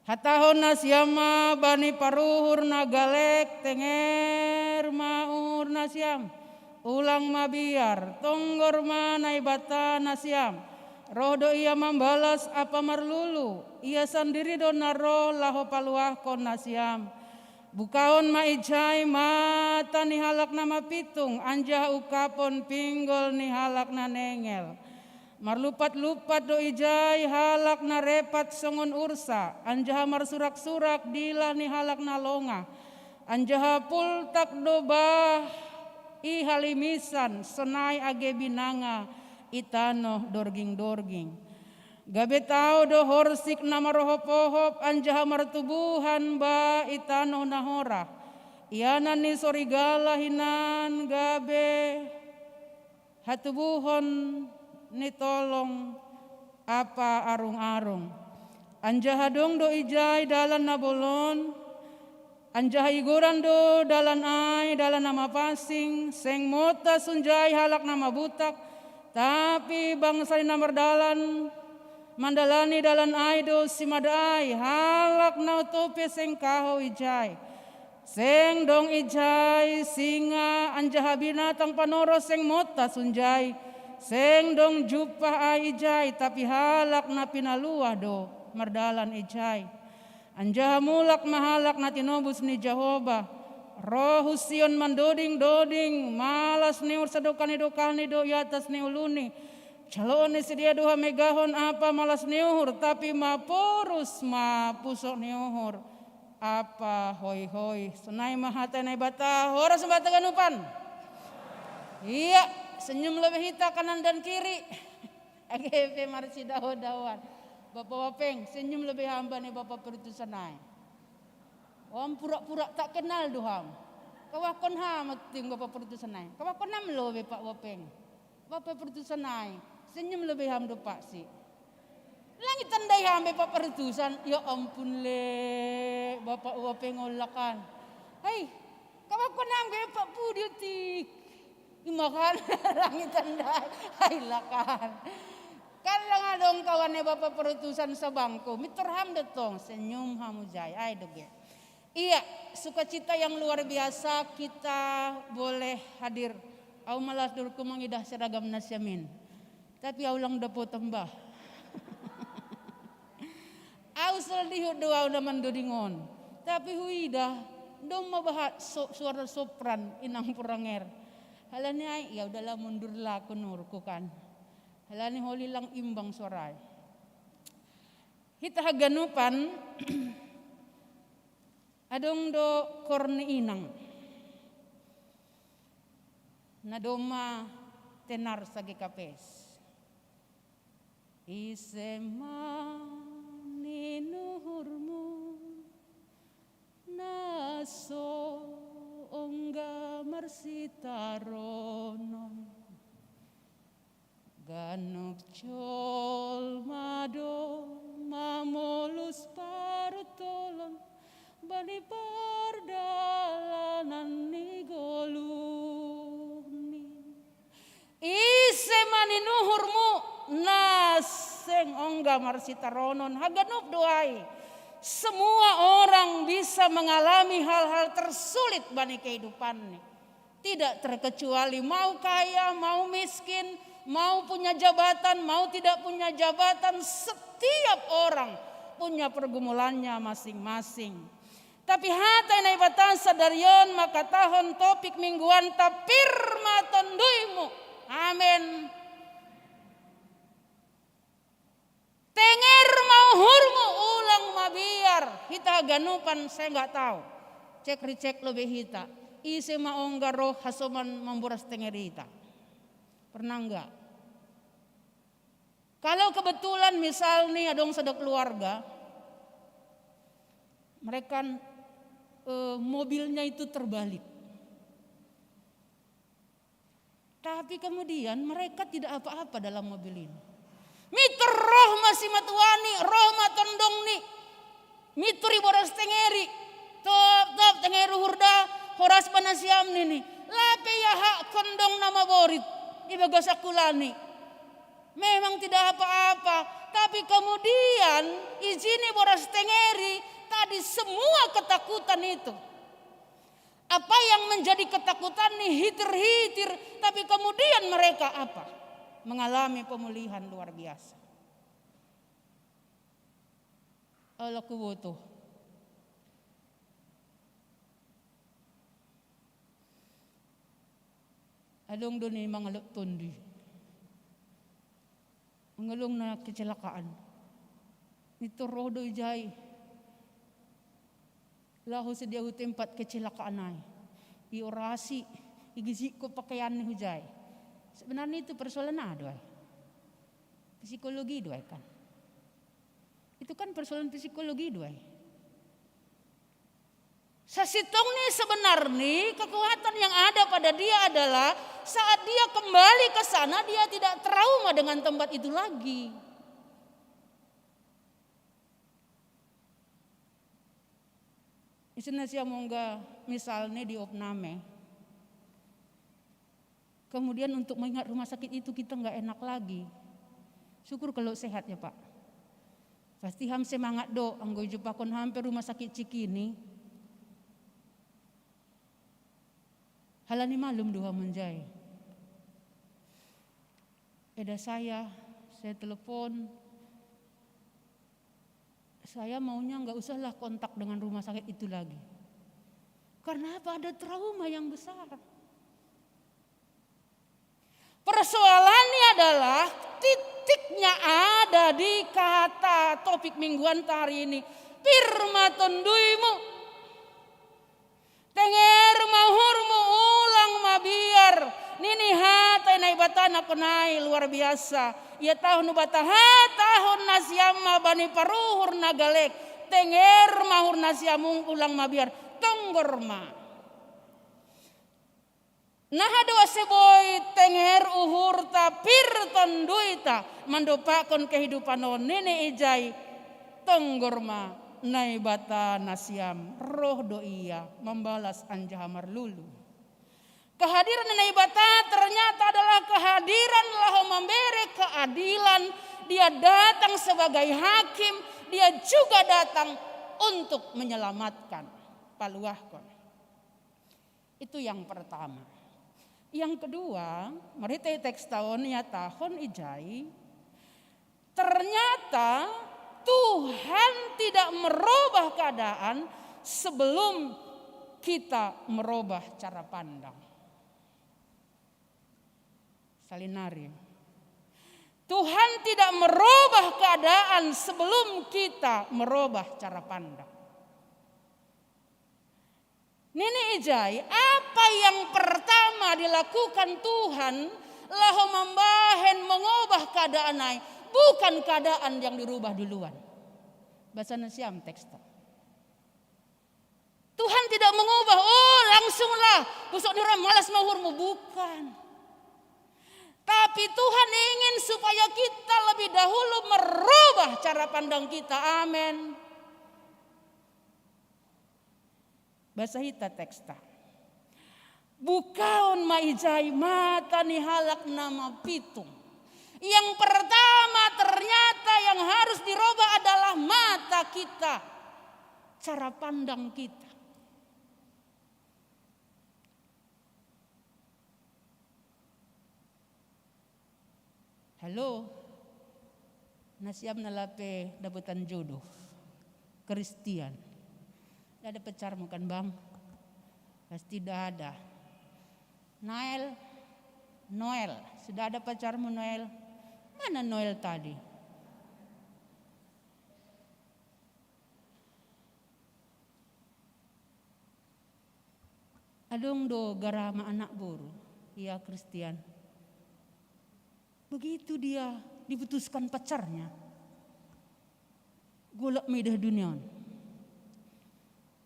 Hatahon nasyama bani paruhur nagalek tenger maur nasyam. Ulang mabiar tonggor manai bata nasyam. Roh do ia membalas apa marlulu. Ia sendiri do naro laho paluah kon nasyam. Bukaon maijai mata ni halak nama pitung. Anjah ukapon pinggol ni halak na nengel. Marlupat-lupat do ijai halak na repat songon ursa. Anjah marsurak-surak dilah ni halak na longa. Anjah pultak do bah i halimisan senai age binanga itano dorging-dorging. Gabe tau do horsik nama rohop-ohop anjah martubuhan ba itano nahora. Iana ni sorigala hinan gabe hatubuhon ni tolong apa arung-arung. Anjah dong do ijai dalan nabolon. Anjah iguran do dalan ai dalan nama pasing. Seng mota sunjai halak nama butak. Tapi bangsa nama dalan mandalani dalan ai do simadai. Halak na tope seng kaho ijai. Seng dong ijai singa anjah binatang panoro seng mota sunjai. Seng dong jupah ai ijai tapi halak na pinaluah do mardalan ijai. Anjah mulak mahalak na tinobus ni Jehovah. Roh Sion mandoding-doding malas ni ursadokani-dokani do yatas ni uluni. Calon ni sedia doha megahon apa malas ni uhur tapi mapurus mapusok ni uhur. Apa hoi-hoi senai mahata nai bata horas bata ganupan. Iya, senyum lebih hita kanan dan kiri. AGP marsi daho-dahoan. Bapak Wapeng, senyum lebih hamba nih Bapak Pertusan nai. Om pura-pura tak kenal doham. Kawakon ham ting Bapak Pertusan nai. Kawakon nam lo Pak Wapeng. Bapak Pertusan nai. Senyum lebih ham do Pak si. Langit tandai ham Bapak Pertusan. Ya ampun le Bapak Wapeng olakan. Hei, kawakon nam Pak Pudiutik. Imakan langit tandai. Hai lakan. Kan lang adong kawannya Bapak Pertusan sa bangko. Miturham detong senyum hamujay. Ay doge. Iya, sukacita yang luar biasa kita boleh hadir. Au malas durku mangidah seragam nasyamin. Tapi au lang dapo tambah. Au seldihu doa udah mandodingon. Tapi huidah dong mabahat suara sopran inang puranger. Halani ay ya udahlah mundur lah kunurku kan. Halani holi lang imbang suaray. Hita haganupan adong do korni inang. Nadoma tenar sagi kapes. Isema ninuhurmu naso ongga marsitaronon. Ganok col mado mamolus partolon. Bani pardalanan ni goluni. Ise maninuhurmu naseng ongga marsitaronon haganup doai. Semua orang bisa mengalami hal-hal tersulit bani kehidupannya. Tidak terkecuali mau kaya, mau miskin, mau punya jabatan, mau tidak punya jabatan. Setiap orang punya pergumulannya masing-masing. Tapi hata nai batan sadarion maka tahun topik mingguan tapir matonduimu. Amin. Tenger mau hurmu ulang mabiar. Hita ganupan saya nggak tahu. Cek ricek lebih hita. Isi maongga roh hasoman memburas tenger hita. Pernah nggak? Kalau kebetulan misal nih adong sedek keluarga. Mereka mobilnya itu terbalik. Tapi kemudian mereka tidak apa-apa dalam mobil ini. Miter roh masih matuani, roh matondong nih. mituri boras tengeri. Top tengeru hurda horas panasiam nini. Lape ya hak kondong nama borit. Ibagas akulani. Memang tidak apa-apa. Tapi kemudian izini boras tengeri. Tadi semua ketakutan itu. Apa yang menjadi ketakutan nih hitir-hitir. Tapi kemudian mereka apa? Mengalami pemulihan luar biasa. Allah kubutuh. Adong doon ni mga tundi. Mengelung na kecelakaan. Nito rodo ijay. Lahu sedia tempat kecelakaan ay. Iorasi, igizik ko pakaian ni hujay. Sebenarnya itu persoalan ada. Psikologi doy kan. Itu kan persoalan psikologi doy. Sasitong nih sebenarnya kekuatan yang ada pada dia adalah saat dia kembali ke sana dia tidak trauma dengan tempat itu lagi. Isina siya mongga misalnya di opname. Kemudian untuk mengingat rumah sakit itu kita nggak enak lagi. Syukur kalau sehat ya Pak. Pasti ham semangat do anggo jupakon hampir rumah sakit Cikini. Halani malum doa menjai. Eda saya telepon. Saya maunya nggak usahlah kontak dengan rumah sakit itu lagi. Karena apa? Ada trauma yang besar. Persoalannya adalah titiknya ada di kata topik mingguan hari ini. Pirma tonduimu. Tenger mahurmu ulang mabiar. Nini hatai nai batana konai luar biasa. Ya tahun bataha tahun nasiama bani paruhur nagalek. Tenger mahur nasiamung ulang mabiar. Tonggorma. Nah doa seboy tenger uhur ta pir tonduita. Mandopakon kehidupan on nini ijai. Tonggorma. Nai bata nasiam. Roh doia membalas anjahamar lulu. Kehadiran Nai Bata ternyata adalah kehadiran lahu memberi keadilan. Dia datang sebagai hakim. Dia juga datang untuk menyelamatkan. Paluahkon. Itu yang pertama. Yang kedua, mari teks tahun ya tahun ijai. Ternyata Tuhan tidak merubah keadaan sebelum kita merubah cara pandang. Salinari. Tuhan tidak merubah keadaan sebelum kita merubah cara pandang. Nini ijai, apa yang pertama dilakukan Tuhan lahu membahen mengubah keadaan ai, bukan keadaan yang dirubah duluan. Bahasa nasiam teksta. Tuhan tidak mengubah, oh langsunglah busuk diram malas mahurmu, bukan. Tapi Tuhan ingin supaya kita lebih dahulu merubah cara pandang kita. Amin. Bahasa hita teksta. Bukaon maijai mata ni halak nama pitung. Yang pertama ternyata yang harus dirubah adalah mata kita. Cara pandang kita. Halo, nasiam nalape dapetan jodoh, Kristian. Tidak ada pacarmu kan bang? Pasti tidak ada. Noel, sudah ada pacarmu Noel? Mana Noel tadi? Adong do garama anak buru, iya Kristian. Begitu dia diputuskan pacarnya. Golak medah dunia.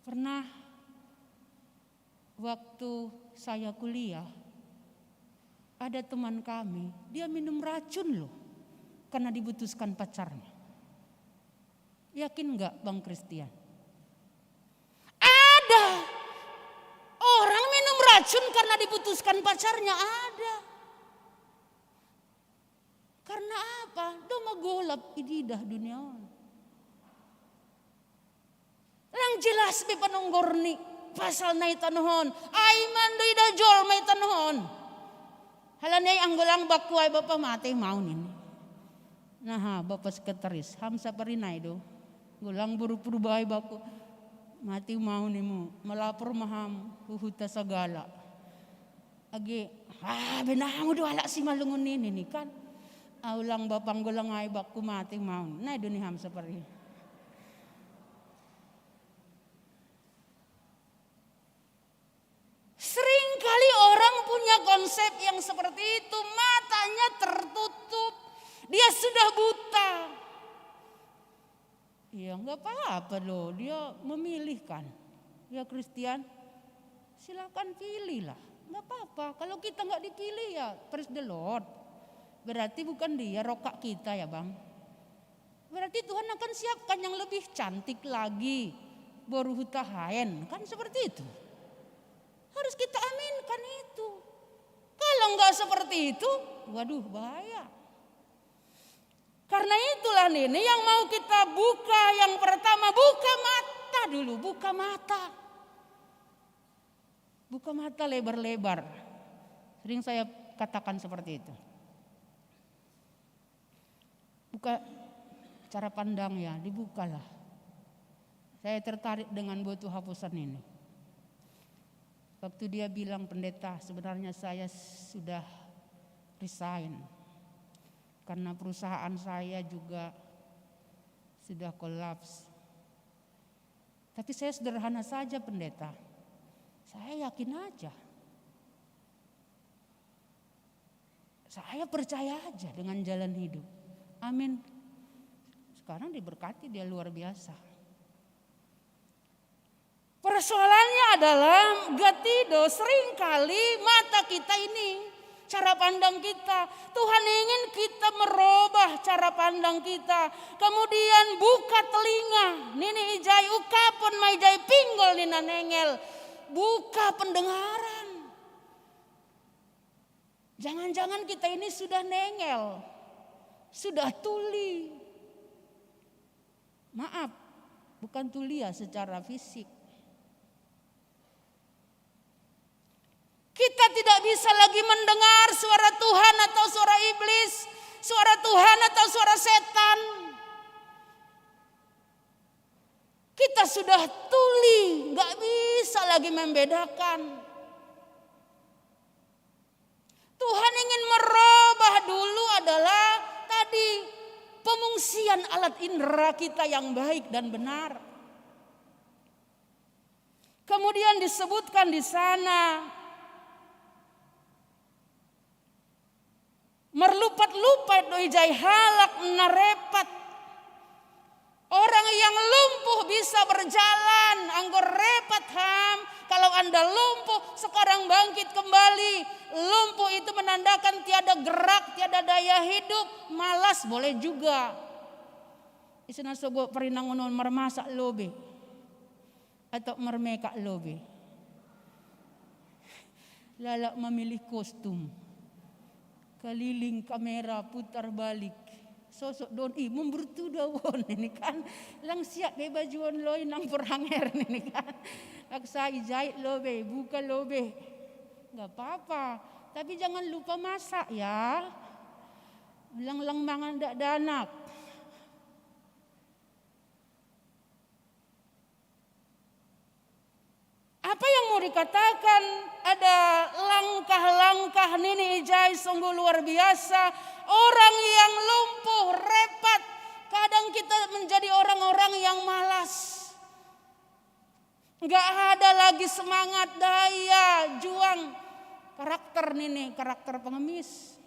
Pernah waktu saya kuliah, ada teman kami, dia minum racun loh. Karena diputuskan pacarnya. Yakin enggak Bang Christian? Ada orang minum racun karena diputuskan pacarnya, ada. Karena apa? Doma golap ididah dunia. Yang jelas be panonggor ni pasal na itanuhon. Aiman do ida jol may tanuhon. Halanay anggolang bakway bapa mati mau nini. Nah bapak sekretaris hamsa parinay do. Gulang buru-buru bahay bako. Mati mau ni mo. Malapor maham huhuta sagala. Agi benang do ala si malungun nini kan. Aulang bapang gulang ay bako mati mau. Nay do ni hamsa parinay. Seringkali orang punya konsep yang seperti itu, matanya tertutup, dia sudah buta. Ya nggak apa-apa loh, dia memilihkan. Ya Christian, silakan pilihlah, nggak apa-apa. Kalau kita nggak dipilih ya praise the Lord. Berarti bukan dia rokak kita ya bang. Berarti Tuhan akan siapkan yang lebih cantik lagi, baru hutahaen, kan seperti itu. Harus kita aminkan itu. Kalau enggak seperti itu, waduh bahaya. Karena itulah ini yang mau kita buka. Yang pertama buka mata dulu, buka mata. Buka mata lebar-lebar. Sering saya katakan seperti itu. Buka cara pandang ya, dibukalah. Saya tertarik dengan batu hapusan ini. Waktu dia bilang pendeta sebenarnya saya sudah resign. Karena perusahaan saya juga sudah kolaps. Tapi saya sederhana saja pendeta. Saya yakin aja. Saya percaya aja dengan jalan hidup. Amin. Sekarang diberkati dia luar biasa. Persoalannya adalah gatido seringkali mata kita ini, cara pandang kita. Tuhan ingin kita merubah cara pandang kita. Kemudian buka telinga. Nini ijai ukapon mai jai pinggol nina nengel. Buka pendengaran. Jangan-jangan kita ini sudah nengel. Sudah tuli. Maaf, bukan tuli ya secara fisik. Kita tidak bisa lagi mendengar suara Tuhan atau suara iblis, suara Tuhan atau suara setan. Kita sudah tuli, gak bisa lagi membedakan. Tuhan ingin merubah dulu adalah tadi pemungsian alat indera kita yang baik dan benar. Kemudian disebutkan di sana merlupat-lupat doi jai halak narepat. Orang yang lumpuh bisa berjalan, anggor repat ham. Kalau Anda lumpuh sekarang bangkit kembali. Lumpuh itu menandakan tiada gerak, tiada daya hidup, malas boleh juga. Isana sogo perinangunon mermasak lobe atau mermekak lobe. Lalak memilih kostum. Keliling kamera putar balik. Sosok don membertu dawon ini kan. Lang siap ke bajuan loy nang peranger ini kan. Aksa ijait lobe, buka lobe. Enggak apa-apa, tapi jangan lupa masak ya. Lang-lang mangan dak danak. Apa yang mau dikatakan? Ada langkah-langkah nini ijai sungguh luar biasa. Orang yang lumpuh, repat. Kadang kita menjadi orang-orang yang malas. Gak ada lagi semangat, daya, juang. Karakter nini, karakter pengemis.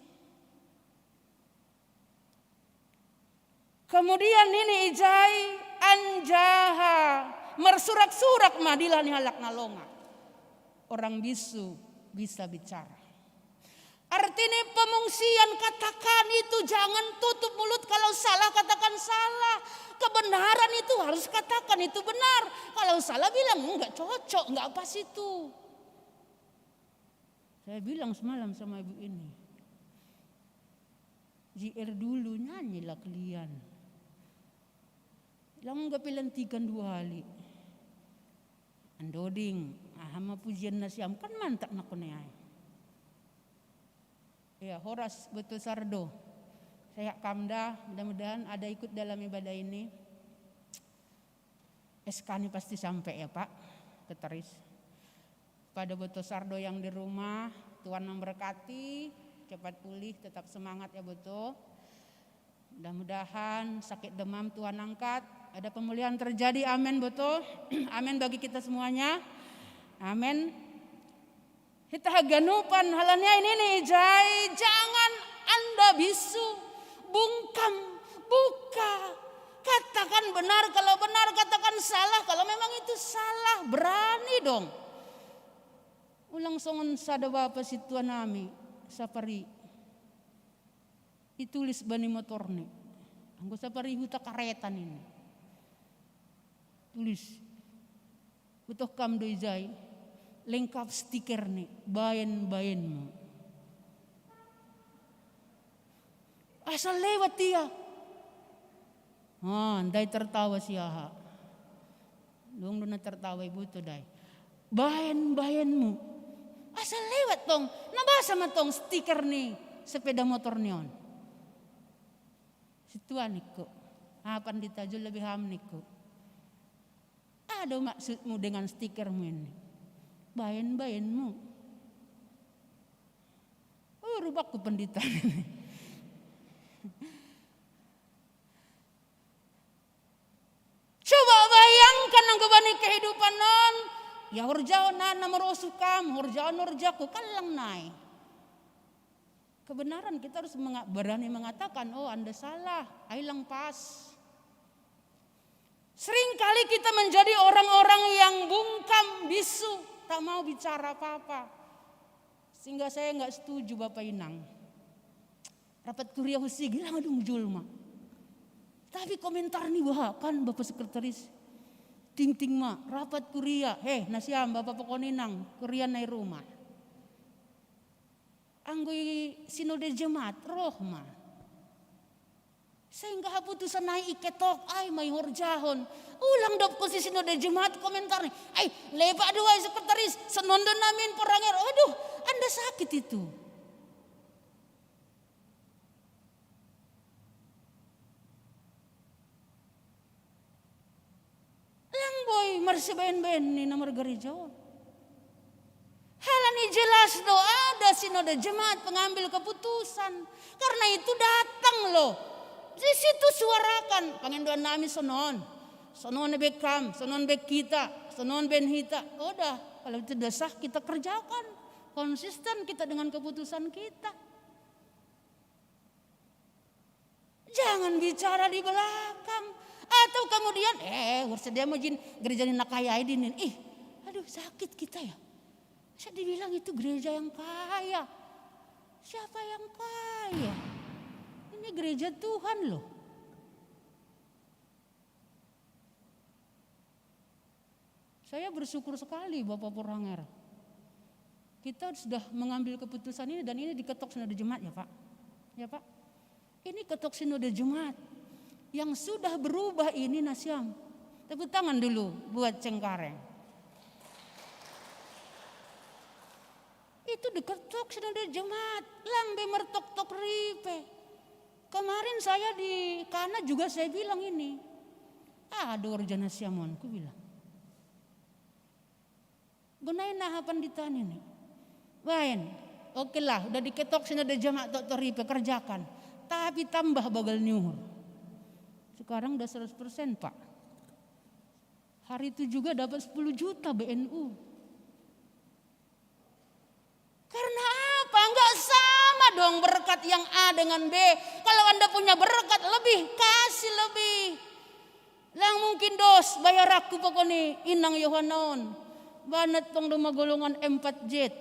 Kemudian nini ijai anjaha. Mersurak-surak madilah ni halak nalonga. Orang bisu bisa bicara. Artinya pemungsian katakan itu, jangan tutup mulut kalau salah katakan salah. kebenaran itu harus katakan itu benar. Kalau salah bilang enggak cocok, enggak pas itu. Saya bilang semalam sama ibu ini, JR dulu nyanyilah kalian. Lang enggak pelantikan 2 kali. Andoding, hama pujian nasiam kan mantap nakunayai. Ya, Horas betul Sardo. Saya kamda, mudah-mudahan ada ikut dalam ibadah ini. SK ini pasti sampai ya Pak, Keteris. Pada Boto Sardo yang di rumah, Tuhan memberkati, cepat pulih, tetap semangat ya Boto. Mudah-mudahan sakit demam Tuhan angkat, ada pemulihan terjadi, amin Boto. Amin bagi kita semuanya, amin. Kita haganupan halanya ini nih, jangan Anda bisu, bungkam, buka. Katakan benar, kalau benar katakan salah, kalau memang itu salah, berani dong. Ulang songon sada bapa si tuan nami, sapari. Ditulis bani motor nih. Anggo sapari huta karetan ini. Tulis. Butuh kam doizai. Lengkap stiker nih, bayan-bayanmu. Asal lewat dia. Andai tertawa siaha. Luang duna tertawa ibu tu dai. Bayan-bayanmu. Asal lewat tong, nabasa matong stiker nih sepeda motor neon. Situan niko, apan ditajul lebih ham niko. Ada maksudmu dengan stikermu ini? Bayan-bayanmu. Rubakku penditaan ini. Coba bayangkan ang gabani kehidupan non. Ya hurjaon na merosukam, hurjaon hurjaku kalang nai. Kebenaran kita harus berani mengatakan, oh Anda salah, ailang pas. Seringkali kita menjadi orang-orang yang bungkam, bisu, tak mau bicara apa-apa. Sehingga saya nggak setuju Bapak Inang. Rapat kuliah husi gila ngadung julma. Tapi komentar nih bahkan Bapak Sekretaris. Ting-ting ma, rapat kuria, nasiam Bapak Pokoninang, kuria nai rumah. Anggoi sinode jemaat, roh ma. Sehingga putusan naik iketok, may horjahon. Ulang dop ko si sinode jemaat komentar nih. Lepak dua sekretaris, senondo namin perangir. Aduh, Anda sakit itu. Boy, marsi ben-ben ni nomor gereja. Hal ini jelas do ada sinode jemaat pengambil keputusan. Karena itu datang loh. Di situ suarakan panginduan nami sonon. Sonon bekam, sonon bek kita, sonon ben hita. Udah, kalau itu desah kita kerjakan. Konsisten kita dengan keputusan kita. Jangan bicara di belakang. Atau kemudian bersedia mau jin gereja ini nakaya ini. Aduh sakit kita ya. Saya dibilang itu gereja yang kaya. Siapa yang kaya? Ini gereja Tuhan loh. Saya bersyukur sekali Bapak Puranger. Kita sudah mengambil keputusan ini dan ini diketok sinode jemaat ya Pak. Ya Pak. Ini ketok sinode jemaat. Yang sudah berubah ini nasiam. Tepuk tangan dulu buat Cengkareng. Itu diketok sinode jemaat. Lambe mertok-tok ripe. Kemarin saya di Kana juga saya bilang ini. Ada orjana siamon, ku bilang. Gunain nahapan ditanya nih. Bayan, oke lah, udah diketok sinode jemaat tok ripe kerjakan. Tapi tambah bagal nyuhur. Sekarang udah 100% Pak. Hari itu juga dapat 10 juta BNU. Karena apa? Enggak sama dong berkat yang A dengan B. Kalau Anda punya berkat lebih, kasih lebih. Lang mungkin dos bayar aku pokoknya inang Yohanon. Banat tong rumah golongan M4 jet.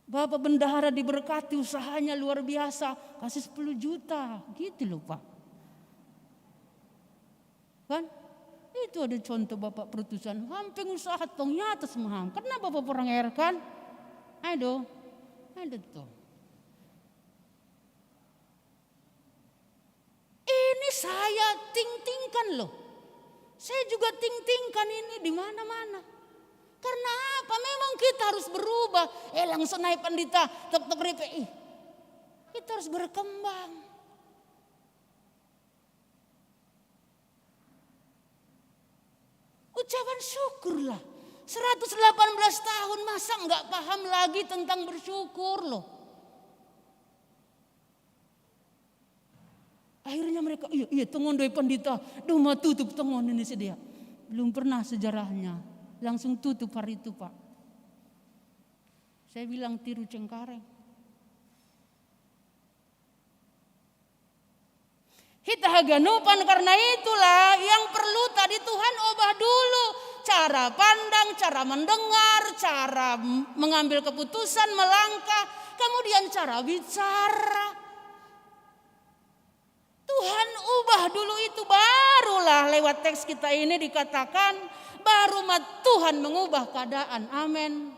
Bapak bendahara diberkati, usahanya luar biasa, kasih 10 juta, gitu loh Pak. Kan? Itu ada contoh Bapak perutusan, hampir usaha tong nyata semua. Karena Bapak orang air kan? Aduh, ada tuh. Ini saya ting-tingkan loh. Saya juga ting-tingkan ini di mana-mana. Karena apa? Memang kita harus berubah. Langsung naik pandita, tok-tok ripe. Kita harus berkembang. Ucapan syukurlah. 118 tahun masa nggak paham lagi tentang bersyukur loh. Akhirnya mereka, iya tengon doi pandita, doma tutup tengon ini sedia. Belum pernah sejarahnya, langsung tutup hari itu Pak. Saya bilang tiru Cengkareng. Hitahaganupan, karena itulah yang perlu tadi Tuhan ubah dulu. Cara pandang, cara mendengar, cara mengambil keputusan, melangkah, kemudian cara bicara. Tuhan ubah dulu itu, barulah lewat teks kita ini dikatakan baru Tuhan mengubah keadaan. Amin.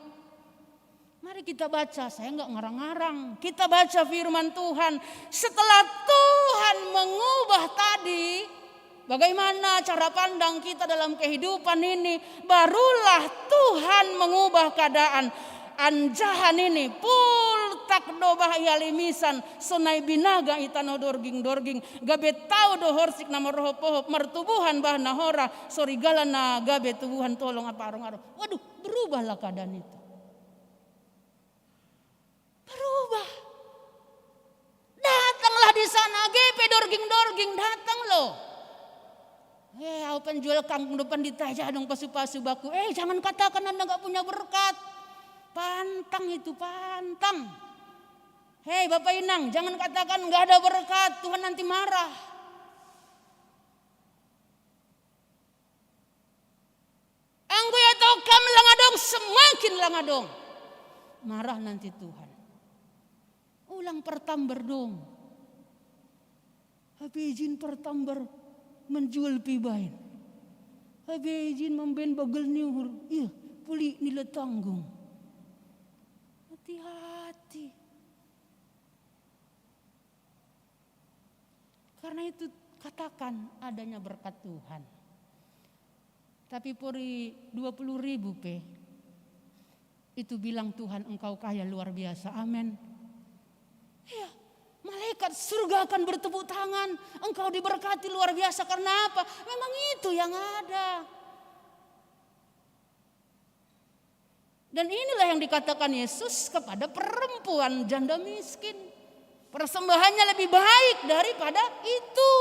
Mari kita baca, saya enggak ngarang-ngarang. Kita baca firman Tuhan. Setelah Tuhan mengubah tadi, bagaimana cara pandang kita dalam kehidupan ini, barulah Tuhan mengubah keadaan. Anjahan ini pul tak dobah ialimisan sonai binaga itano dorging gabe tau do horsik nama roh pohop mertubuhan bah nahora sorigala na gabe tubuhan tolong apa arong. Waduh, berubahlah keadaan itu. Berubah. Datanglah di sana GP dorging datang loh. Aku penjual kangkung depan ditaja dong pasu-pasu baku. Jangan katakan Anda nggak punya berkat. Pantang itu, pantang. Hei Bapak Inang, jangan katakan nggak ada berkat, Tuhan nanti marah. Anggo ya tokam langadong, semakin langadong. Marah nanti Tuhan. Ulang pertambar dong. Habis izin pertambar menjual pibain. Habis izin memben bagel niuhur. Iya, puli nila tanggung. Hati-hati. Karena itu katakan adanya berkat Tuhan. Tapi pori 20.000 pe. Itu bilang Tuhan engkau kaya luar biasa. Amin. Ya, malaikat surga akan bertepuk tangan. Engkau diberkati luar biasa karena apa? Memang itu yang ada. Dan inilah yang dikatakan Yesus kepada perempuan janda miskin. Persembahannya lebih baik daripada itu.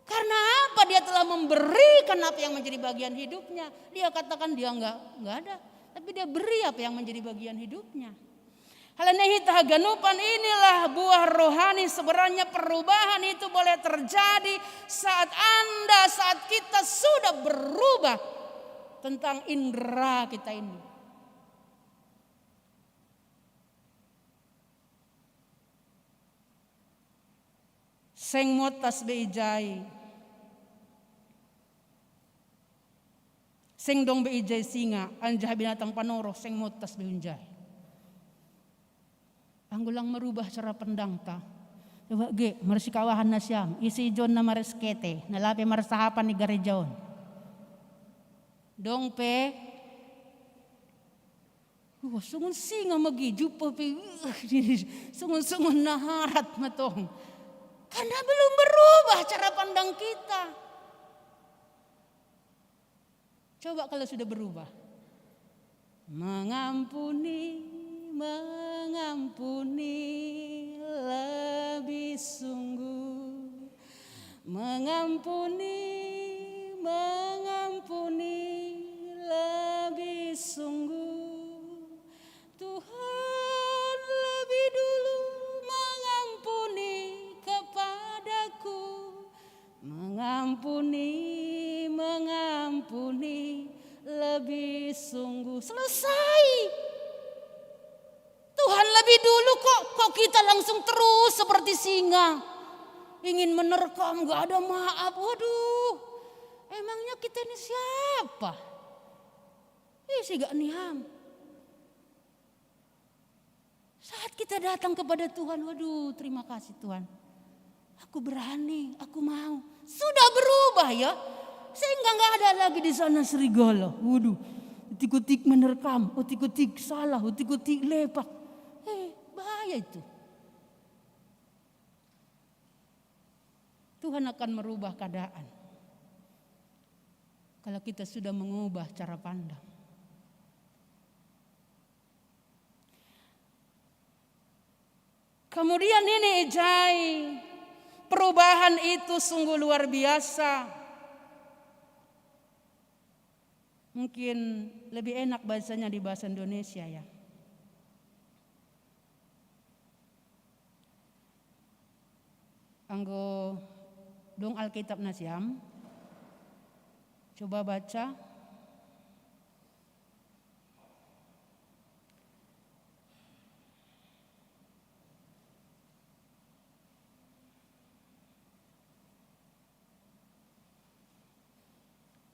Karena apa? Dia telah memberikan apa yang menjadi bagian hidupnya. Dia katakan dia enggak ada. Tapi dia beri apa yang menjadi bagian hidupnya. Halanehi tahaganupan, inilah buah rohani. Sebenarnya perubahan itu boleh terjadi saat kita sudah berubah tentang indera kita ini. Seng motas beijai. Seng dong beijai singa, anjah binatang panoro, seng motas beunjai. Anggulang merubah cara pandang ta. Coba ge, marsikawahan na siyang, isi John na mareskete, nalapi marsahapan ni garejaon. Dong pe, sungun singa magiju pa pe, sungun naharat matong. Karena belum berubah cara pandang kita. Coba kalau sudah berubah. Mengampuni lebih sungguh. Mengampuni lebih sungguh. Tuhan lebih dulu mengampuni kepadaku. Mengampuni lebih sungguh. Selesai. kita langsung terus seperti singa. Ingin menerkam, gak ada maaf. Waduh, emangnya kita ini siapa? Isi gak niham. Saat kita datang kepada Tuhan, waduh terima kasih Tuhan. Aku berani, aku mau. Sudah berubah ya. Sehingga gak ada lagi di sana serigala. Waduh, utik-utik menerkam, utik-utik salah, utik-utik lepak. Bahaya itu. Tuhan akan merubah keadaan. Kalau kita sudah mengubah cara pandang. Kemudian ini Ijai, perubahan itu sungguh luar biasa. Mungkin lebih enak bahasanya di bahasa Indonesia ya. Anggo dong Alkitab Nasiam. Coba baca.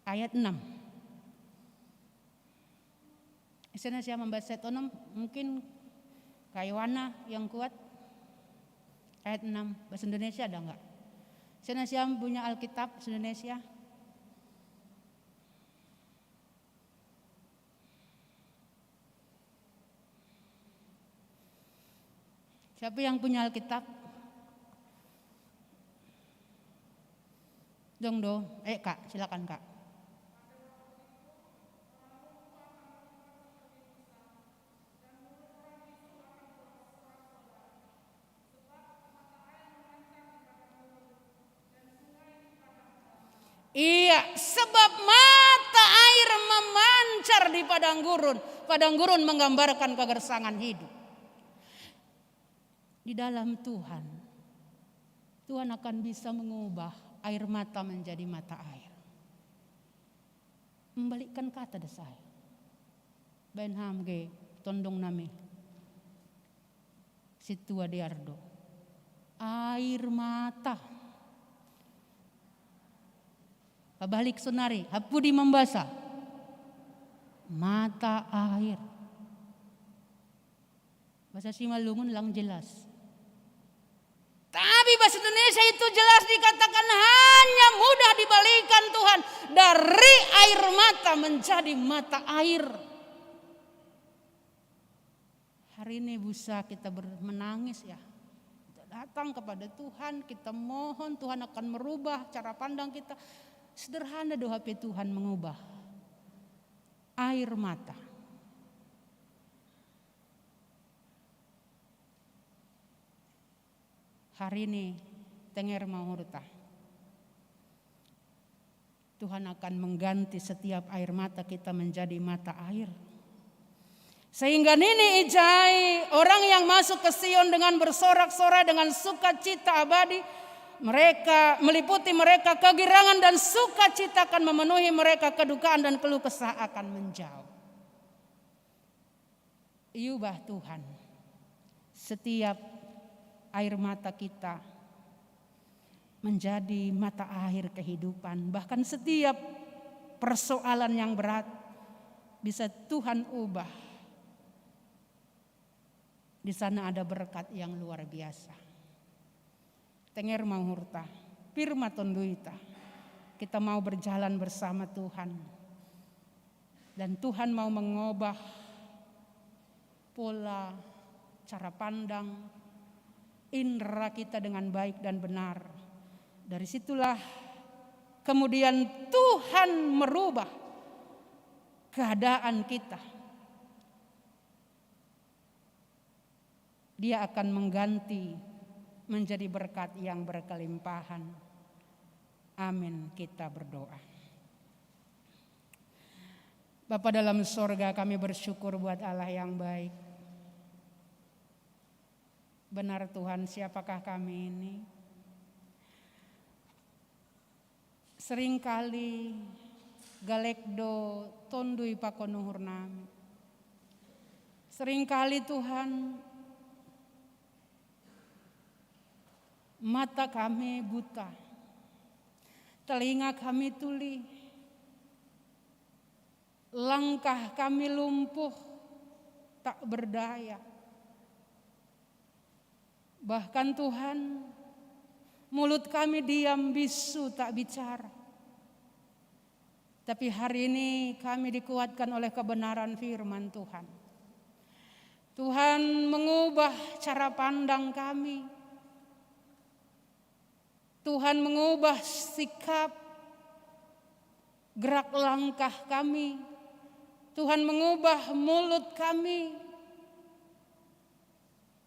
Ayat 6. Sana saya membaca tonom mungkin Kaywana yang kuat. Ayat 6 bahasa Indonesia ada enggak? Sana saya punya Alkitab bahasa Indonesia. Siapa yang punya Alkitab? Dong. Kak, silakan Kak. Iya, sebab mata air memancar di padang gurun. Padang gurun menggambarkan kegersangan hidup. Di dalam Tuhan, Tuhan akan bisa mengubah air mata menjadi mata air. Membalikkan kata desai. Ben hamge tondong nami. Situa diardo. Air mata. Balik sonari, hapudi membasa. Mata air. Bahasa Simalungun lang jelas. Tapi bahasa Indonesia itu jelas dikatakan hanya mudah dibalikan Tuhan. Dari air mata menjadi mata air. Hari ini bisa kita menangis ya. Kita datang kepada Tuhan, kita mohon Tuhan akan merubah cara pandang kita. Sederhana doa Tuhan mengubah air mata. Hari ini tenger mau hurta. Tuhan akan mengganti setiap air mata kita menjadi mata air. Sehingga nini Ijai, orang yang masuk ke Sion dengan bersorak-sorai dengan sukacita abadi. Mereka meliputi mereka kegirangan dan sukacita akan memenuhi mereka, kedukaan dan keluh kesah akan menjauh. Iubah Tuhan setiap air mata kita menjadi mata air kehidupan. Bahkan setiap persoalan yang berat bisa Tuhan ubah. Di sana ada berkat yang luar biasa. Tenger mau hurta, firma tonduita. Kita mau berjalan bersama Tuhan. Dan Tuhan mau mengubah pola, cara pandang, indera kita dengan baik dan benar. Dari situlah kemudian Tuhan merubah keadaan kita. Dia akan mengganti menjadi berkat yang berkelimpahan. Amin, kita berdoa. Bapa dalam sorga, kami bersyukur buat Allah yang baik. Benar Tuhan, siapakah kami ini? Seringkali galekdo tondui pakonuhur nami. Seringkali Tuhan Mata kami buta, telinga kami tuli, langkah kami lumpuh, tak berdaya. Bahkan Tuhan, mulut kami diam bisu tak bicara. Tapi hari ini kami dikuatkan oleh kebenaran firman Tuhan. Tuhan mengubah cara pandang kami. Tuhan mengubah sikap, gerak langkah kami. Tuhan mengubah mulut kami,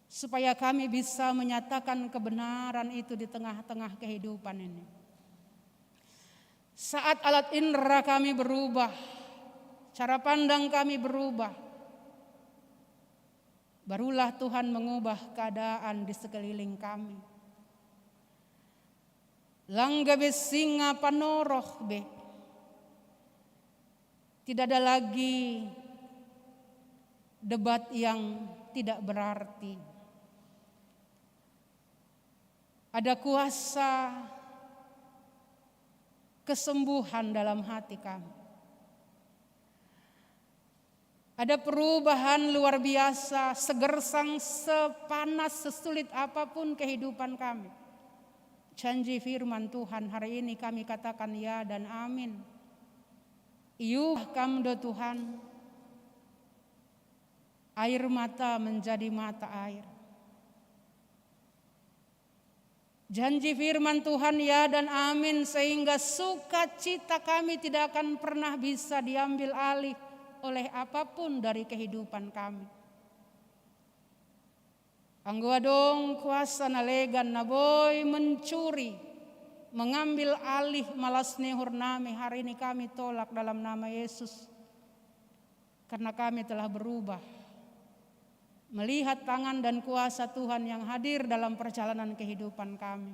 supaya kami bisa menyatakan kebenaran itu di tengah-tengah kehidupan ini. Saat alat indera kami berubah, cara pandang kami berubah, barulah Tuhan mengubah keadaan di sekeliling kami. Langga besinga panoroh be. Tidak ada lagi debat yang tidak berarti. Ada kuasa kesembuhan dalam hati kami. Ada perubahan luar biasa, segersang, sepanas, sesulit apapun kehidupan kami. Janji firman Tuhan hari ini kami katakan ya dan amin. Iuh kamdo Tuhan, air mata menjadi mata air. Janji firman Tuhan ya dan amin, sehingga sukacita kami tidak akan pernah bisa diambil alih oleh apapun dari kehidupan kami. Anggo dong kuasa nalegan naboy mencuri, mengambil alih malas nehur nami, hari ini kami tolak dalam nama Yesus. Karena kami telah berubah, melihat tangan dan kuasa Tuhan yang hadir dalam perjalanan kehidupan kami.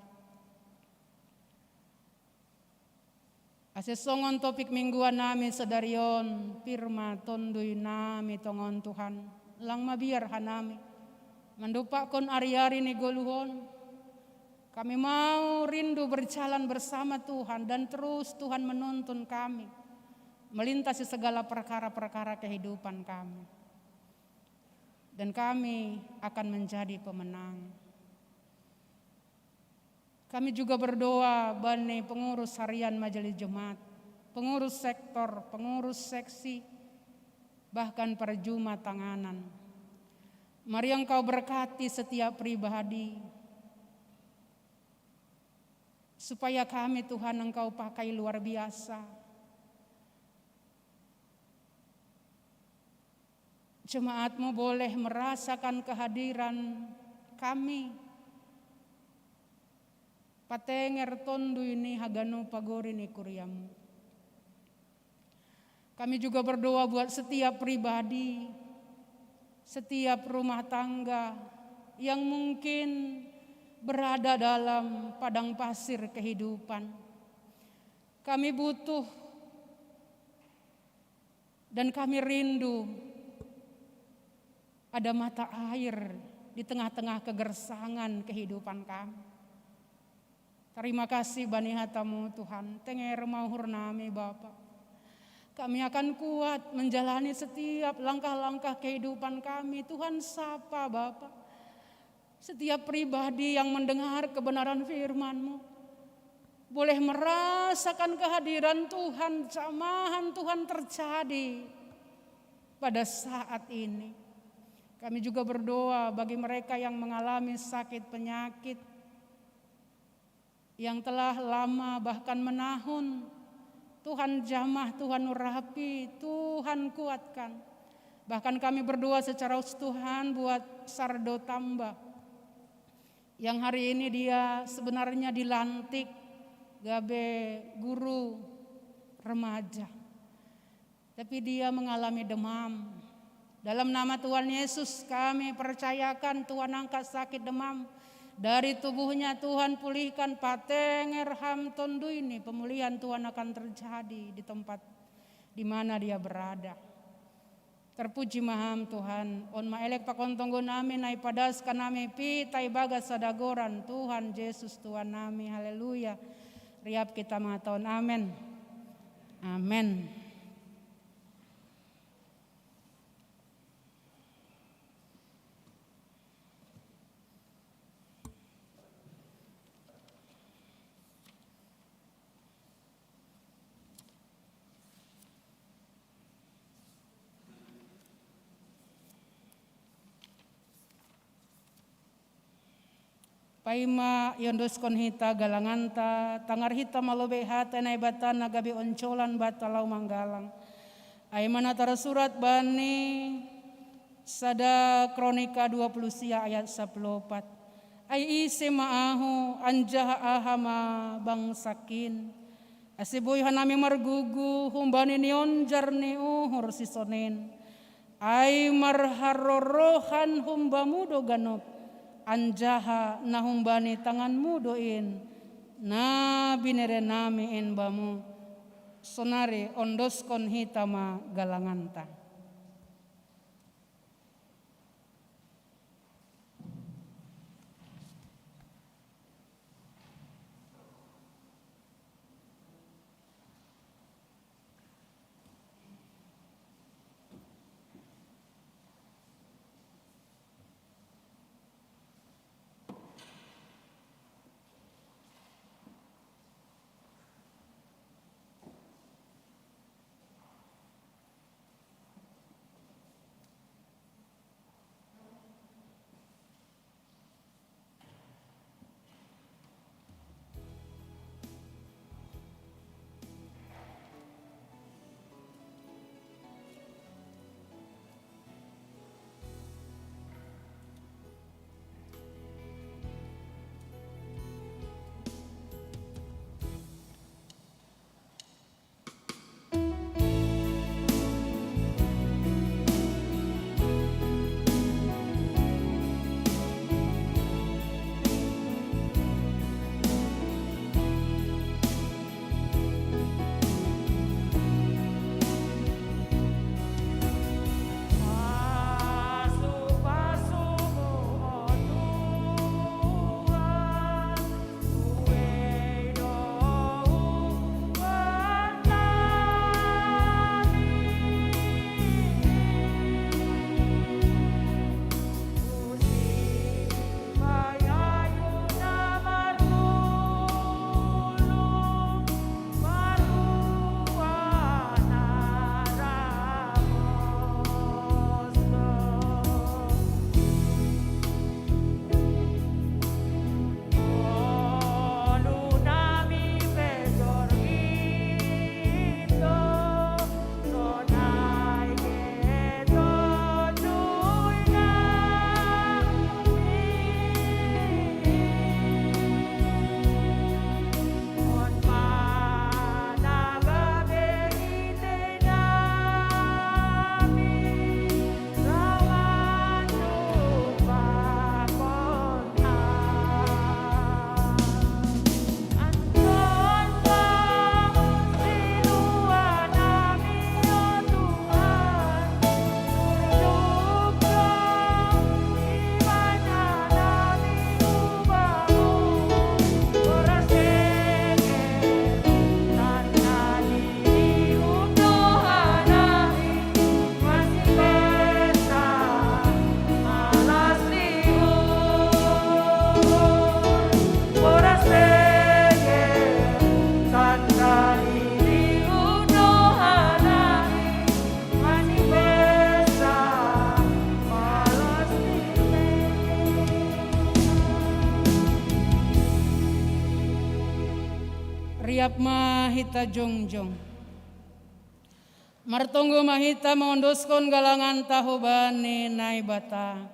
Asesongon topik mingguan nami sedarion, firma tondui nami tongon Tuhan, lang mabiar hanami. Mendupakon ari-ari ni goluhon. Kami mau rindu berjalan bersama Tuhan dan terus Tuhan menuntun kami melintasi segala perkara-perkara kehidupan kami. Dan kami akan menjadi pemenang. Kami juga berdoa bani pengurus harian majelis jemaat, pengurus sektor, pengurus seksi, bahkan perjuma tanganan. Mari Engkau berkati setiap pribadi, supaya kami Tuhan Engkau pakai luar biasa. Jemaat-Mu boleh merasakan kehadiran kami. Patenger tondu ini haganu pagori ni kuriamu. Kami juga berdoa buat setiap pribadi, setiap rumah tangga yang mungkin berada dalam padang pasir kehidupan. Kami butuh dan kami rindu ada mata air di tengah-tengah kegersangan kehidupan kami. Terima kasih bani hatamu Tuhan, tenger mahur nami Bapa. Kami akan kuat menjalani setiap langkah-langkah kehidupan kami. Tuhan sapa Bapa. Setiap pribadi yang mendengar kebenaran firman-Mu boleh merasakan kehadiran Tuhan, jamahan Tuhan terjadi pada saat ini. Kami juga berdoa bagi mereka yang mengalami sakit penyakit, yang telah lama bahkan menahun. Tuhan jamah, Tuhan urapi, Tuhan kuatkan. Bahkan kami berdoa secara Tuhan buat Sardo Tamba, yang hari ini dia sebenarnya dilantik gabe guru remaja, tapi dia mengalami demam. Dalam nama Tuhan Yesus kami percayakan Tuhan angkat sakit demam dari tubuhnya, Tuhan pulihkan. Patenger ham tondu ini, pemulihan Tuhan akan terjadi di tempat di mana dia berada. Terpuji maham Tuhan, on maelek pakontonggo nami nai padas kanami pi tai bagas sadagoran Tuhan Yesus Tuhan nami, haleluya. Riap kita mengatakan amin. Amin. Paima yondoskon hita galanganta, tangar hita malobe hata na ibatan nagabi oncolan batalau manggalang. Ay manatara surat bani sada kronika 20 sia ayat 14. Ay isi maahu anjaha ahama bangsakin. Asiboy hanami margugu humbani nion jarni uhur sisonin. Ay marharorohan humbamudo ganop. Anjaha nahumbani tanganmu doin na binere nami enbamu sonari ondoskon hitama galanganta. Riap mahita jongjong. Martonggo mahita mondoskon galangan tahobane naibata.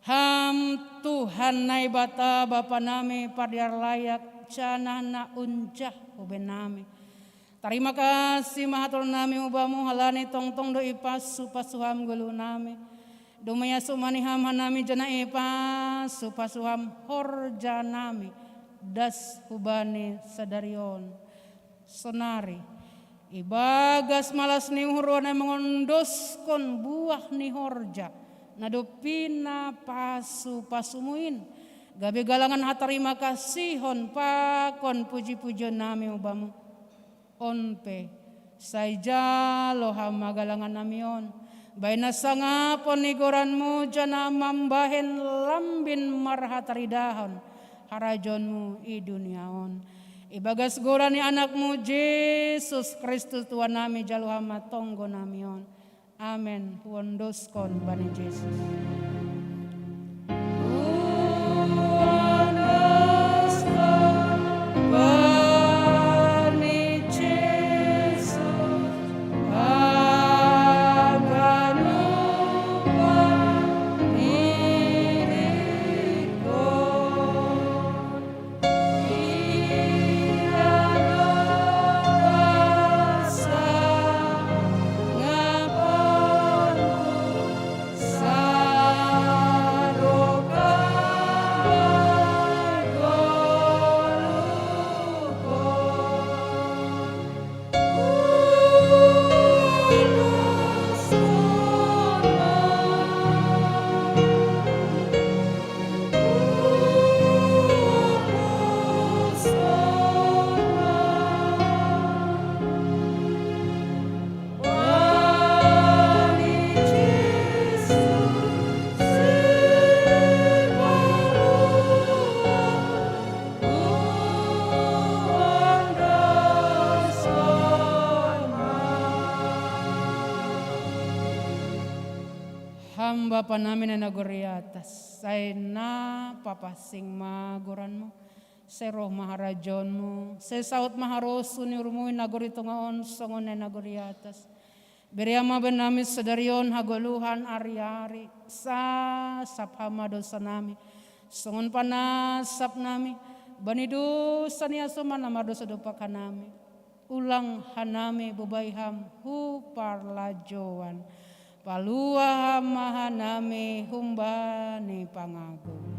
Ham Tuhan naibata Bapa nami padiar layak cana na unjah uben nami. Terima kasih mahatur nami ubamu halani tongtong do ipas supasuham gulu nami. Dumaya sumaniham hanami jana ipas supasuham horja nami. Das hubani sadarion sonari Ibagas malas ni hurwana mengondoskon buah ni horja. Nadopina pasumuin. Gabe galangan hatarima kasihon pakon puji-pujian nami ubamu. Onpe saija lohama galangan namion. Baina sangapon nigoranmu jana mambahen lambin marhataridahon. Harajonmu i duniaon. Ibagas gorani anakmu Yesus Kristus Tuhan nami jaluhama tonggo namion. Amen. Wondoskon bani Yesus. Bapa namin na naguri atas, say na papasing maguranmu, say roh maharajonmu, say saut maharosu ni urumuin naguri tungaon songon na naguri atas. Beriama benami sedarion hagoluhan ari-ari, sa saphama dosa nami, songon panasap nami, banidu saniaso manama dosa dopakan nami, ulang hanami bubayham hu parlajoan. Palua mahaname humbane pangagung.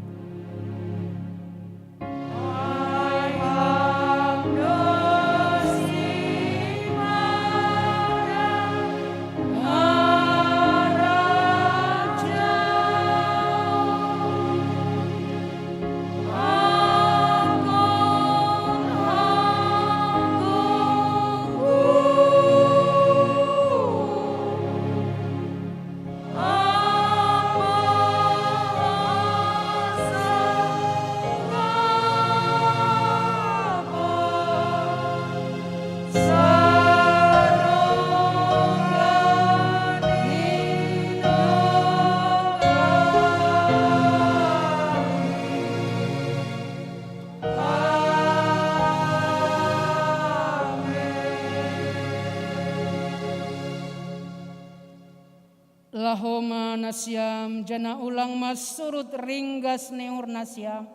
Lahoma nasyam jana ulang masurut ringgas neur nasyam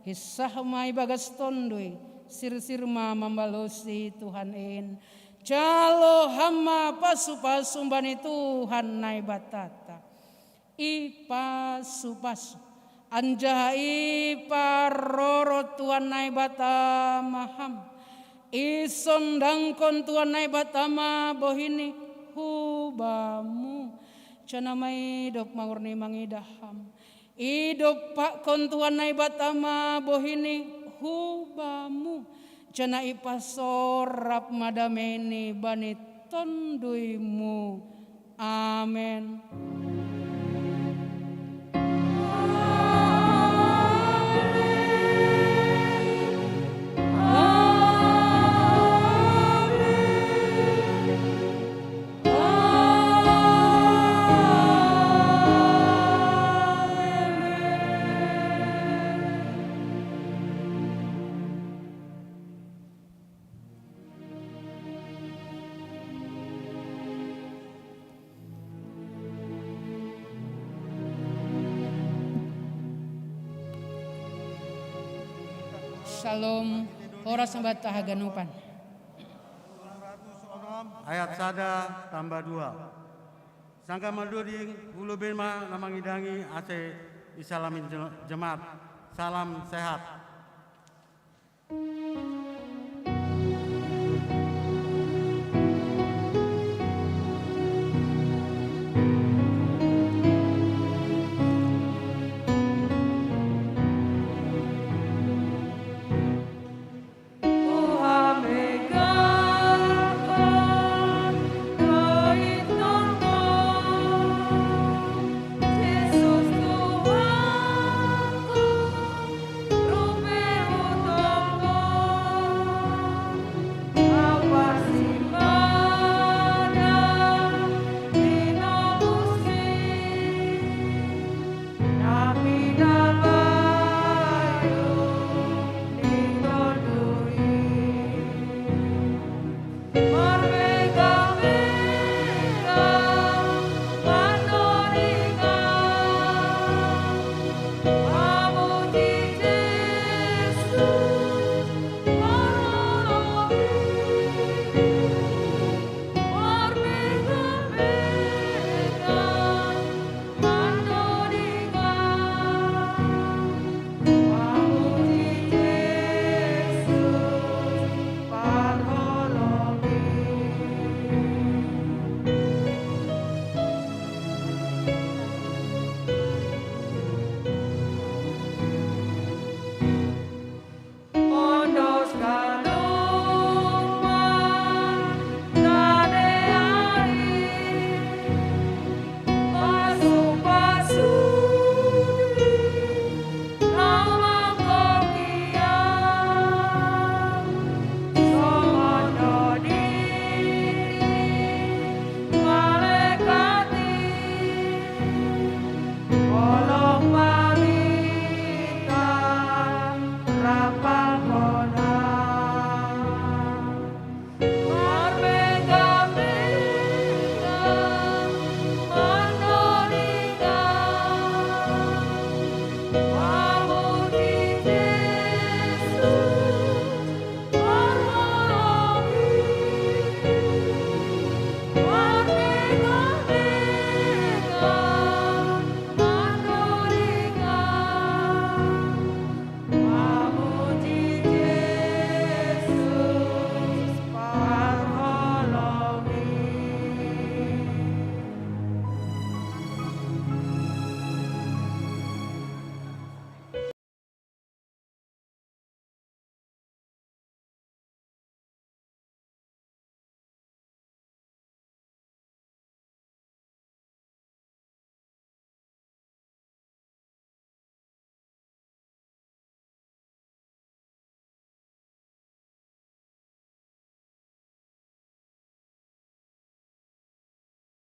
hisah mai bagas tondoi sir-sirma membalosi Tuhan in calo hama pasu-pasu bani Tuhan nai batata i pasu-pasu anjah i paroro Tuhan nai batamaham i sondangkon Tuhan nai batama bohini hubamu cana mai dop mangurni mangidaham idop pak kontuan nai batama bohini hubamu cana ipasorap madameni bani tonduimu amen. Shalom, ora sambat tahaganupan. Ayat sada tambah 2. Sangka malduding hulu bema namangidangi ase isalamin jemaat. Salam sehat.